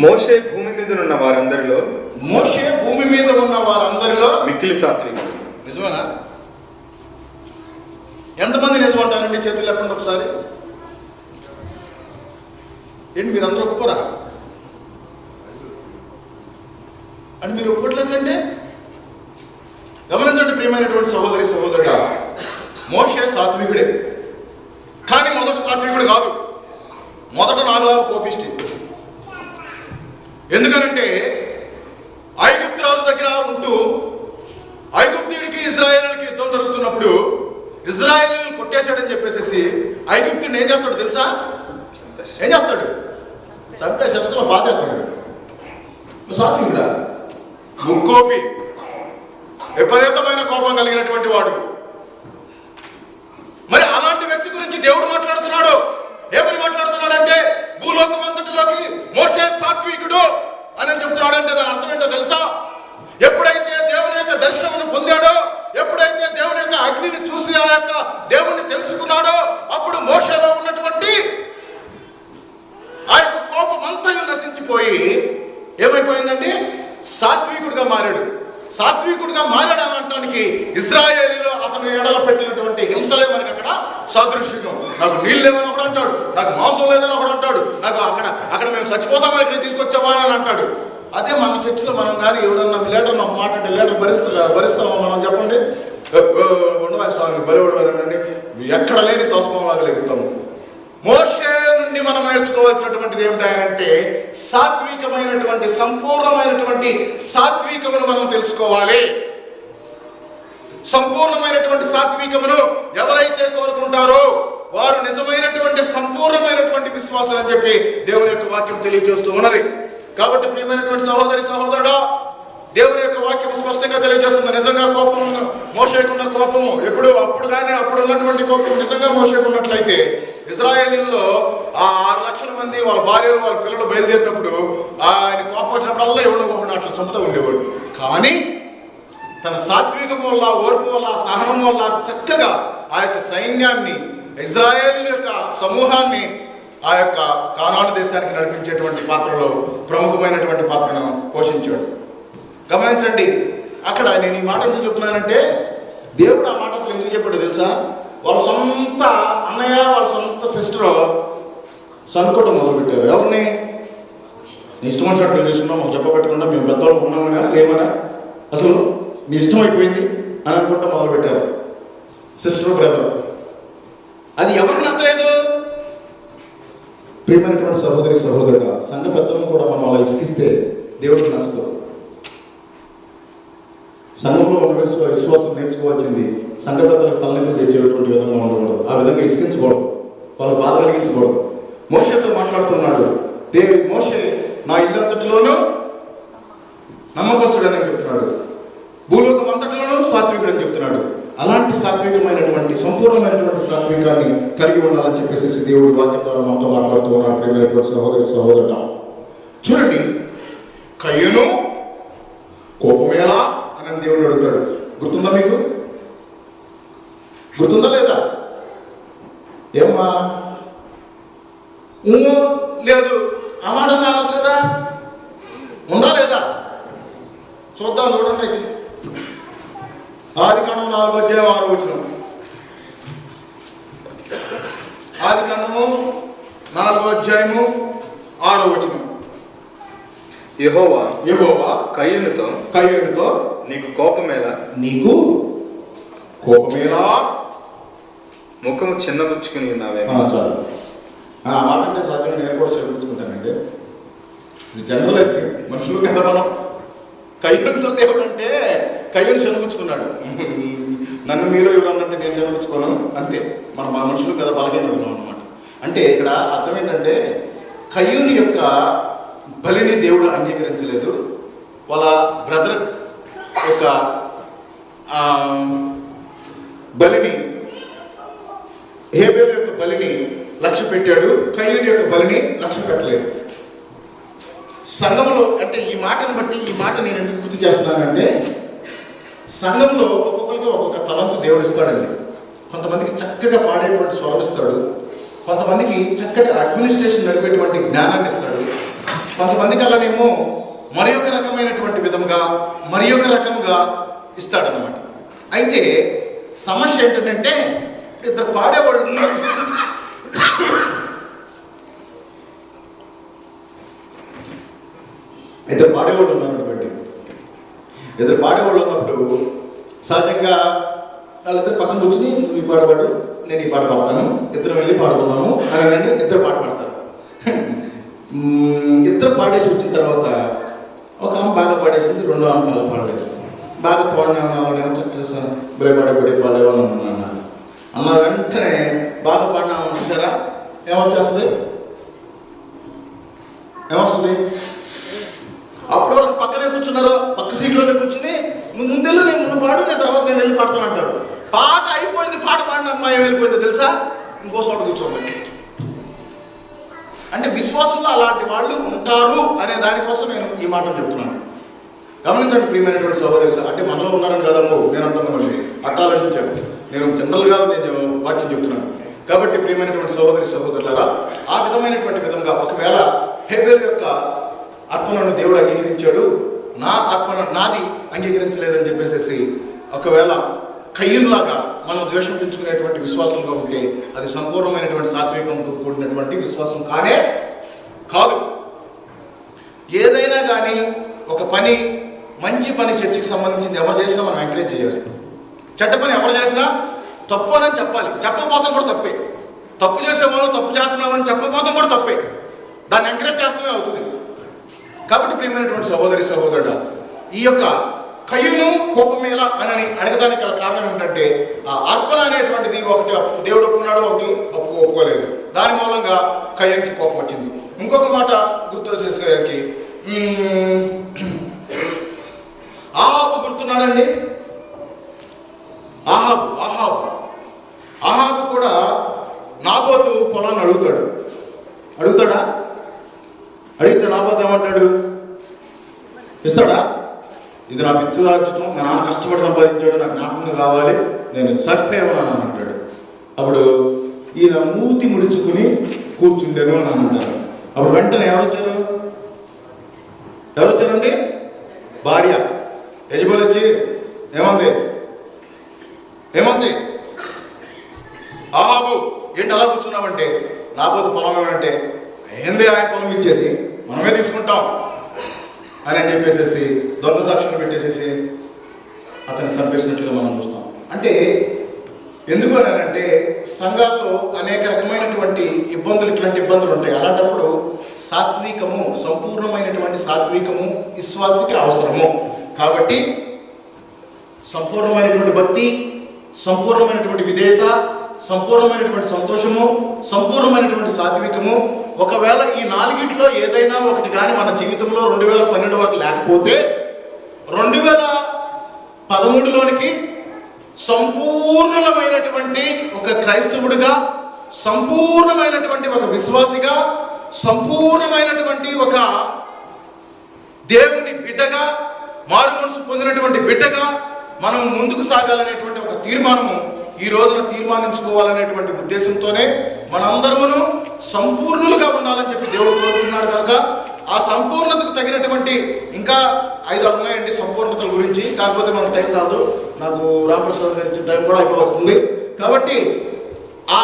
మోషే భూమి మీద ఉన్న వారందరిలో మోషే భూమి మీద ఉన్న వారందరిలో మిక్కిలి సాత్వికుడు. నిజమేనా? ఎంతమంది నిజమంటారండి? చేతులు లేకుండా ఒకసారి. ఏంటి మీరు అందరూ ఒప్పుకోరా? అంటే మీరు ఒప్పుకోవట్లేదు కంటే గమనించండి ప్రియమైనటువంటి సహోదరి సహోదరుడా, మోషే సాత్వికుడే, కానీ మొదట సాత్వికుడు కాదు. మొదట నాలుగు కోపిష్టి. ఎందుకనంటే ఐగుప్తు రాజు దగ్గర ఉంటూ ఐగుప్తుడికి ఇజ్రాయేలుకి యుద్ధం జరుగుతున్నప్పుడు ఇజ్రాయేలు కొట్టేశాడని చెప్పేసి ఐగుప్తుడిని ఏం చేస్తాడు తెలుసా? ఏం చేస్తాడు? చంపేసేస్తున్న బాధ చేస్తాడు. సాత్వికుడా? ముక్కోపి, విపరీతమైన కోపం కలిగినటువంటి వాడు. మరి అలాంటి వ్యక్తి గురించి దేవుడు మాట్లాడుతున్నాడు. ఏమని మాట్లాడుతున్నాడంటే భూలోకం అంతటిలోకి మోషే సాత్వికుడు అని చెప్తున్నాడంటే దాని అర్థం ఏంటో తెలుసా? ఎప్పుడైతే దేవుని యొక్క దర్శనమును పొందాడో, ఎప్పుడైతే దేవుని యొక్క అగ్నిని చూసి ఆ యొక్క దేవుణ్ణి తెలుసుకున్నాడో, అప్పుడు మోషేలో ఉన్నటువంటి ఆ యొక్క కోపం అంతయు నశించిపోయి ఏమైపోయిందండి? సాత్వికుడిగా మారాడు. సాత్వికుడిగా మారాడు అని అనటానికి ఇజ్రాయేలీలో అతను ఎడల పెట్టినటువంటి హింసలే మనకి అక్కడ సాదృశ్యం. నాకు నీళ్ళు లేవని ఒకడు అంటాడు, నాకు మాంసం లేదని ఒకడు అంటాడు, నాకు అక్కడ మేము చచ్చిపోతామని ఇక్కడ తీసుకొచ్చావా అని అంటాడు. అదే మన చర్చిలో మనం కానీ ఎవరన్నా లీటర్ని ఒక మాట అంటే లీటర్ భరిస్తామా మనం? చెప్పండి. ఉండవా స్వామి బలివడని ఎక్కడ లేని తోసమాగలుగుతాము. మోషే నుండి మనం నేర్చుకోవాల్సినటువంటిది ఏమిటంటే సాత్వికమైనటువంటి సంపూర్ణమైనటువంటి సాత్వికమును మనం తెలుసుకోవాలి. సంపూర్ణమైనటువంటి సాత్వికమును ఎవరైతే కోరుకుంటారో వారు నిజమైనటువంటి సంపూర్ణమైనటువంటి విశ్వాసం అని చెప్పి దేవుని యొక్క వాక్యం తెలియజేస్తూ ఉన్నది. కాబట్టి ప్రియమైనటువంటి సహోదరి సహోదరుడా, దేవుని యొక్క వాక్యం స్పష్టంగా తెలియజేస్తుంది. నిజంగా కోపము మోషేకున్న కోపము అప్పుడు కానీ అప్పుడు ఉన్నటువంటి కోపం నిజంగా మోషేకున్నట్లయితే ఇజ్రాయేలీల్లో ఆ 6 లక్షల మంది వాళ్ళ భార్యలు వాళ్ళ పిల్లలు బయలుదేరినప్పుడు ఆయన కోపం వచ్చినప్పుడల్లా ఎవరిని అట్లా చంపుతూ ఉండేవాడు. కానీ తన సాత్వికం వల్ల, ఓర్పు వల్ల, సహనం వల్ల చక్కగా ఆ యొక్క సైన్యాన్ని, ఇజ్రాయేల్ యొక్క సమూహాన్ని ఆ యొక్క కానాను దేశానికి నడిపించేటువంటి పాత్రలో ప్రముఖమైనటువంటి పాత్రను పోషించాడు. గమనించండి. అక్కడ నేను ఈ మాట ఎందుకు చెప్తున్నానంటే దేవుడు ఆ మాట అసలు ఎందుకు చెప్పాడు తెలుసా? వాళ్ళ సొంత అన్నయ్య, వాళ్ళ సొంత సిస్టర్ సనుకోవటం మొదలుపెట్టారు. ఎవరిని? నీ ఇష్టం వచ్చినట్టు చేసుకున్నాం, మాకు చెప్పబెట్టకుండా మేము పెద్దవాళ్ళు ఉన్నామనా లేవనా, అసలు నీ ఇష్టం అయిపోయింది అని అనుకుంటా మొదలుపెట్టారు సిస్టర్ బ్రదర్. అది ఎవరికి నచ్చలేదు? ప్రియమైనటువంటి సహోదరి సహోదరుడు, సంఘ పెద్దలను కూడా మనం అలా ఇసుకిస్తే దేవుడికి నచ్చుతాం. సంఘంలో ఉన్న విశ్వాసం నేర్చుకోవాల్సింది సంఘ పెద్దలకు తలనొప్పులు తెచ్చేటువంటి విధంగా ఉండకూడదు. ఆ విధంగా ఇసుకించకూడదు, వాళ్ళు బాధ కలిగించకూడదు. మోషేతో మాట్లాడుతున్నాడు మోషే, నా ఇల్లంతటిలోనూ నమ్మకస్తుడని చెప్తున్నాడు, భూలోకం అంతటిలోనూ సాత్వికుడని చెప్తున్నాడు. అలాంటి సాత్వికమైనటువంటి సంపూర్ణమైనటువంటి సాత్వికాన్ని కలిగి ఉండాలని చెప్పేసి దేవుడి వాక్యం ద్వారా మనతో మాట్లాడుతూ ఉన్నాడు. ప్రియమైనటువంటి సహోదరి సహోదరుడు, చూడండి, కయ్యను కోపమేలా అని దేవుడు అడుగుతాడు. గుర్తుందా మీకు? గుర్తుందా లేదా? ఏమ్మా లేదు ఆ మాట అనొచ్చు కదా, ఉందా లేదా? చూద్దాం, చూడండి. అయితే ఆదికాండము 4వ అధ్యాయం 6వ వచనం. ఆదికాండము 4వ అధ్యాయము 6వ వచనం. యెహోవా కయ్యూనుతో నీకు కోపమేలా ముఖము చిన్నబుచ్చుకుని ఉన్నావే. చాలు. ఆ మాట అంటే సాధ్యం నేను కూడా చెప్పుకుంటానంటే ఇది జనరల్ అయితే మనుషులు కదా. మనం కయ్యూనుతో దేవుడు అంటే కయ్యూను చెనపుచ్చుకున్నాడు. నన్ను మీరు ఎవరన్నంటే నేను చెనపుచ్చుకోను అంతే. మన మనుషులు కదా బలహీనతలు అనమాట. అంటే ఇక్కడ అర్థం ఏంటంటే కయ్యూని యొక్క బలిని దేవుడు అంగీకరించలేదు. వాళ్ళ బ్రదర్ యొక్క బలిని, హేబేలు యొక్క బలిని లక్ష్య పెట్టాడు, కయ్యూని యొక్క బలిని లక్ష్య పెట్టలేదు. సంఘంలో అంటే ఈ మాటను బట్టి, ఈ మాట నేను ఎందుకు గుర్తు చేస్తున్నానంటే, సంఘంలో ఒక్కొక్కరికి ఒక్కొక్క తలంతు దేవుడు ఇస్తాడండి. కొంతమందికి చక్కగా పాడేటువంటి స్వరం ఇస్తాడు, కొంతమందికి చక్కటి అడ్మినిస్ట్రేషన్ నడిపేటువంటి జ్ఞానాన్ని ఇస్తాడు, కొంతమందికి అలానేమో మరి ఒక రకమైనటువంటి విధంగా మరి ఒక రకంగా ఇస్తాడనమాట. అయితే సమస్య ఏంటంటే, ఇద్దరు పాడేవాళ్ళు ఉన్నారు, ఇద్దరు పాడేవాళ్ళు ఉన్నారనుకోండి. ఇద్దరు పాడేవాళ్ళు ఉన్నప్పుడు సహజంగా వాళ్ళిద్దరు పక్కన కూర్చుని నువ్వు ఈ పాట పాడు, నేను ఈ పాట పాడతాను, ఇద్దరు వెళ్ళి పాడుకుందాము అని అంటే ఇద్దరు పాట పాడతారు. ఇద్దరు పాడేసి వచ్చిన తర్వాత ఒక ఆమె బాగా పాడేసింది, రెండో ఆమె బాగా పాడలేదు. బాగా పాడినా చక్కగా బడే పాడేవాళ్ళు అన్నాడు. అన్న వెంటనే బాగా పాడినా చూసారా ఏమొచ్చేస్తుంది, ఏమొస్తుంది? అప్పుడు వరకు పక్కనే కూర్చున్నారు, పక్క సీట్లోనే కూర్చుని నువ్వు ముందెళ్ళు, నేను ముందు పాడు, నేను తర్వాత నేను వెళ్ళి పాడతాను అంటారు. పాట అయిపోయింది, పాట పాడిన అమ్మాయి వెళ్ళిపోయింది తెలుసా, ఇంకో చోట కూర్చోండి. అంటే విశ్వాసంలో అలాంటి వాళ్ళు ఉంటారు అనే దానికోసం నేను ఈ మాట చెప్తున్నాను. గమనించండి ప్రియమైనటువంటి సహోదరి. అంటే మనలో ఉన్నారని కదమ్మో నేను అంటున్నాను, అట్లా ఆలోచించాను, నేను జనరల్గా నేను వాక్యం చెప్తున్నాను. కాబట్టి ప్రియమైనటువంటి సహోదరులారా, ఆ విధమైనటువంటి విధంగా ఒకవేళ హేబేలు యొక్క అర్పణను దేవుడు అంగీకరించాడు, నా అర్పణ నాది అంగీకరించలేదని చెప్పేసి ఒకవేళ కయ్యూనులాగా మనం ద్వేషం పెంచుకునేటువంటి విశ్వాసంగా ఉంటే అది సంపూర్ణమైనటువంటి సాత్వికంతో కూడినటువంటి విశ్వాసం కానే కాదు. ఏదైనా కానీ ఒక పని, మంచి పని చర్చికి సంబంధించింది ఎవరు చేసినా మనం ఎంకరేజ్ చేయాలి. చెడ్డ పని ఎవరు చేసినా తప్పు అని చెప్పాలి, చెప్పకపోతాం కూడా తప్పే. తప్పు చేసే వాళ్ళు తప్పు చేస్తున్నామని చెప్పకపోతాం కూడా తప్పే, దాన్ని ఎంకరేజ్ చేస్తూనే అవుతుంది. కాబట్టి ప్రియమైనటువంటి సహోదరుడా, ఈ యొక్క కయ్యూను కోపమేళ అని అడగడానికి గల కారణం ఏంటంటే, ఆ అర్పణ అనేటువంటిది ఒకటి దేవుడు ఒప్పుకున్నాడు, ఒకటి ఒప్పుకోలేదు. దాని మూలంగా కయ్యూనికి కోపం వచ్చింది. ఇంకొక మాట గుర్తు చేసేసరికి ఆహాబు గుర్తున్నాడండి. ఆహాబు కూడా నాబోతు పొలాన్ని అడుగుతాడా? అడిగితే నాబోతు ఏమంటాడు? ఇస్తాడా? ఇది నా పితృరాజ్యం, మా నాన్న కష్టపడి సంపాదించాడు, నాకు జ్ఞాపకం కావాలి, నేను చస్తే ఏమన్నా అంటాడు. అప్పుడు ఈయన మూతి ముడుచుకుని కూర్చుండేను అని అంటారు. అప్పుడు వెంటనే ఎవరొచ్చారండి? భార్య యజమాని వచ్చి ఏమంది? ఆహాబు ఏంటి అలా కూర్చున్నామంటే, నాబోతు పొలం ఏమంటే, ఏంది ఆయన పొలం ఇచ్చేది, మనమే తీసుకుంటాం అని చెప్పేసేసి దొంగ సాక్షులు పెట్టేసేసి అతన్ని చంపేసినట్లుగా మనం చూస్తాం. అంటే ఎందుకు అని అంటే, సంఘాల్లో అనేక రకమైనటువంటి ఇట్లాంటి ఇబ్బందులు ఉంటాయి. అలాంటప్పుడు సాత్వికము, సంపూర్ణమైనటువంటి సాత్వికము విశ్వాసికి అవసరము. కాబట్టి సంపూర్ణమైనటువంటి భక్తి, సంపూర్ణమైనటువంటి విధేయత, సంపూర్ణమైనటువంటి సంతోషము, సంపూర్ణమైనటువంటి సాత్వికము, ఒకవేళ ఈ నాలుగిట్లో ఏదైనా ఒకటి కానీ మన జీవితంలో 2012 వరకు లేకపోతే 2013లోనికి సంపూర్ణమైనటువంటి ఒక క్రైస్తవుడిగా, సంపూర్ణమైనటువంటి ఒక విశ్వాసిగా, సంపూర్ణమైనటువంటి ఒక దేవుని బిడ్డగా, మారు మనసు పొందినటువంటి బిడ్డగా మనం ముందుకు సాగాలనేటువంటి ఒక తీర్మానము ఈ రోజున తీర్మానించుకోవాలనేటువంటి ఉద్దేశంతోనే మనందరమును సంపూర్ణులుగా ఉండాలని చెప్పి దేవుడు కోరుకుంటున్నాడు. కనుక ఆ సంపూర్ణతకు తగినటువంటి ఇంకా 5-6 ఉన్నాయండి సంపూర్ణతల గురించి. కాకపోతే మనకు టైం కాదు, నాకు రామప్రసాద్ గారి ఇచ్చిన టైం కూడా అయిపోతుంది. కాబట్టి ఆ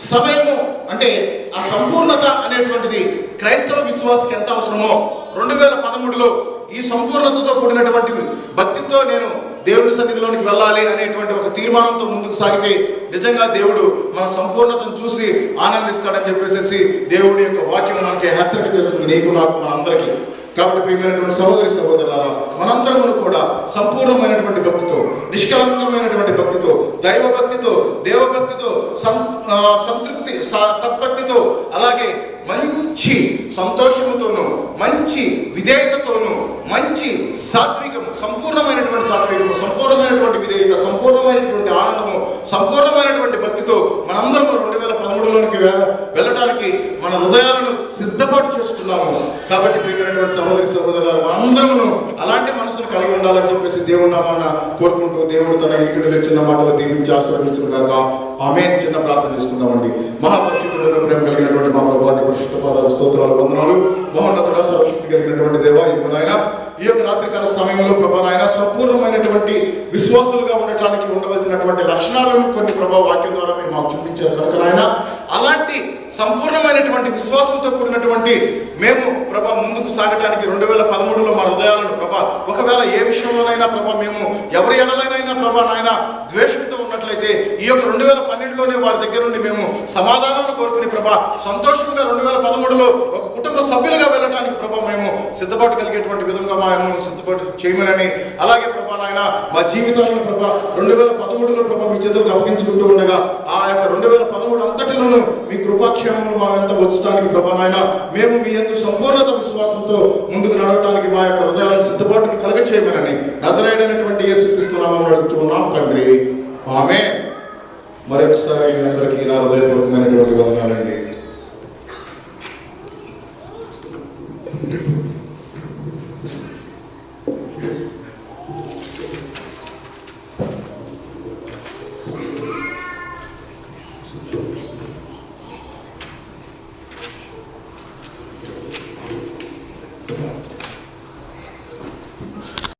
సమయము అంటే ఆ సంపూర్ణత అనేటువంటిది క్రైస్తవ విశ్వాసకి ఎంత అవసరమో 2013లో ఈ సంపూర్ణతతో కూడినటువంటి భక్తితో నేను దేవుని సన్నిధిలోనికి వెళ్ళాలి అనేటువంటి ఒక తీర్మానంతో ముందుకు సాగితే నిజంగా దేవుడు మన సంపూర్ణతను చూసి ఆనందిస్తాడని చెప్పేసి దేవుడి యొక్క వాక్యం మనకి హెచ్చరిక చేస్తుంది, నీకు నాకు మనందరికీ. కాబట్టి ప్రియమైనటువంటి సహోదరులారా, మనందరము కూడా సంపూర్ణమైనటువంటి భక్తితో, నిష్కలంకమైనటువంటి భక్తితో, దైవభక్తితో, దేవభక్తితో, సంతృప్తి సద్భక్తితో, అలాగే మంచి సంతోషముతోనూ మంచి విధేయతతోనూ మంచి సాత్వికము, సంపూర్ణమైనటువంటి సాత్వికము, సంపూర్ణమైనటువంటి విధేయత, సంపూర్ణమైనటువంటి ఆనందము, సంపూర్ణమైనటువంటి భక్తితో మనందరం 2013లోనికి వెళ్ళటానికి మన హృదయాలను సిద్ధపాటు చేసుకున్నాము. కాబట్టి ప్రియమైనటువంటి సహోదరి సహోదరులారా, మనందరము అలాంటి మనసును కలిగి ఉండాలని చెప్పేసి దేవుని నామాన కోరుకుంటూ దేవుడు తన ఎన్నికలు చిన్న మాటలు దీవించి ఆశీర్వదించుగాక. ఆమేన్. చిన్న ప్రార్థన చేసుకుందామండి. మహాపరిశుద్ధుడు, ప్రేమ కలిగినటువంటి మా ప్రభువాన్ని పరిశుద్ధ పాదాల స్తోత్రాలు, వందనాలు. మహోన్నతుడ, సర్వశక్తి కలిగినటువంటి దేవా, ఇప్పుడు ఆయన ఈ యొక్క రాత్రికాల సమయంలో ప్రభా నాయన సంపూర్ణమైనటువంటి విశ్వాసులుగా ఉండటానికి ఉండవలసినటువంటి లక్షణాలను కొన్ని ప్రభా వాక్యం ద్వారా మీరు మాకు చూపించారు కనుక నాయన అలాంటి సంపూర్ణమైనటువంటి విశ్వాసంతో కూడినటువంటి మేము ప్రభా ముందుకు సాగటానికి 2013లో మా హృదయాలను ప్రభా ఒకవేళ ఏ విషయంలోనైనా ప్రభా మేము ఎవరి ఎడలైనా ప్రభా నాయన ద్వేషంతో ఉన్నట్లయితే ఈ యొక్క 2012లోనే వారి దగ్గర నుండి మేము సమాధానం కోరుకుని ప్రభా సంతోషంగా 2013లో ఒక కుటుంబ సభ్యులుగా వెళ్ళడానికి ప్రభా మేము సిద్ధపాటు కలిగేటువంటి విధంగా మా సిద్ధపాటు చేయమని, అలాగే ప్రభా నాయన మా జీవితాలను ప్రభా 2013లో ప్రభా మీ చేతులకు అప్పగించుకుంటూ ఉండగా ఆ యొక్క 2013 అంతటిలోనూ మీ కృపాక్షేమములు మా వెంట వచ్చడానికి ప్రభా నాయన మేము మీ యందు సంపూర్ణత విశ్వాసంతో ముందుకు నడవడానికి మా యొక్క హృదయాలను సిద్ధపాటుని కలగ చేయమని నజరేయుడైనటువంటి యేసుక్రీస్తు నామములో అడుగుచున్నాం తండ్రి. ఆమేన్. మరొకసారి మీ అందరికీ నా హృదయపూర్వకమైనటువంటి వందనాలండి.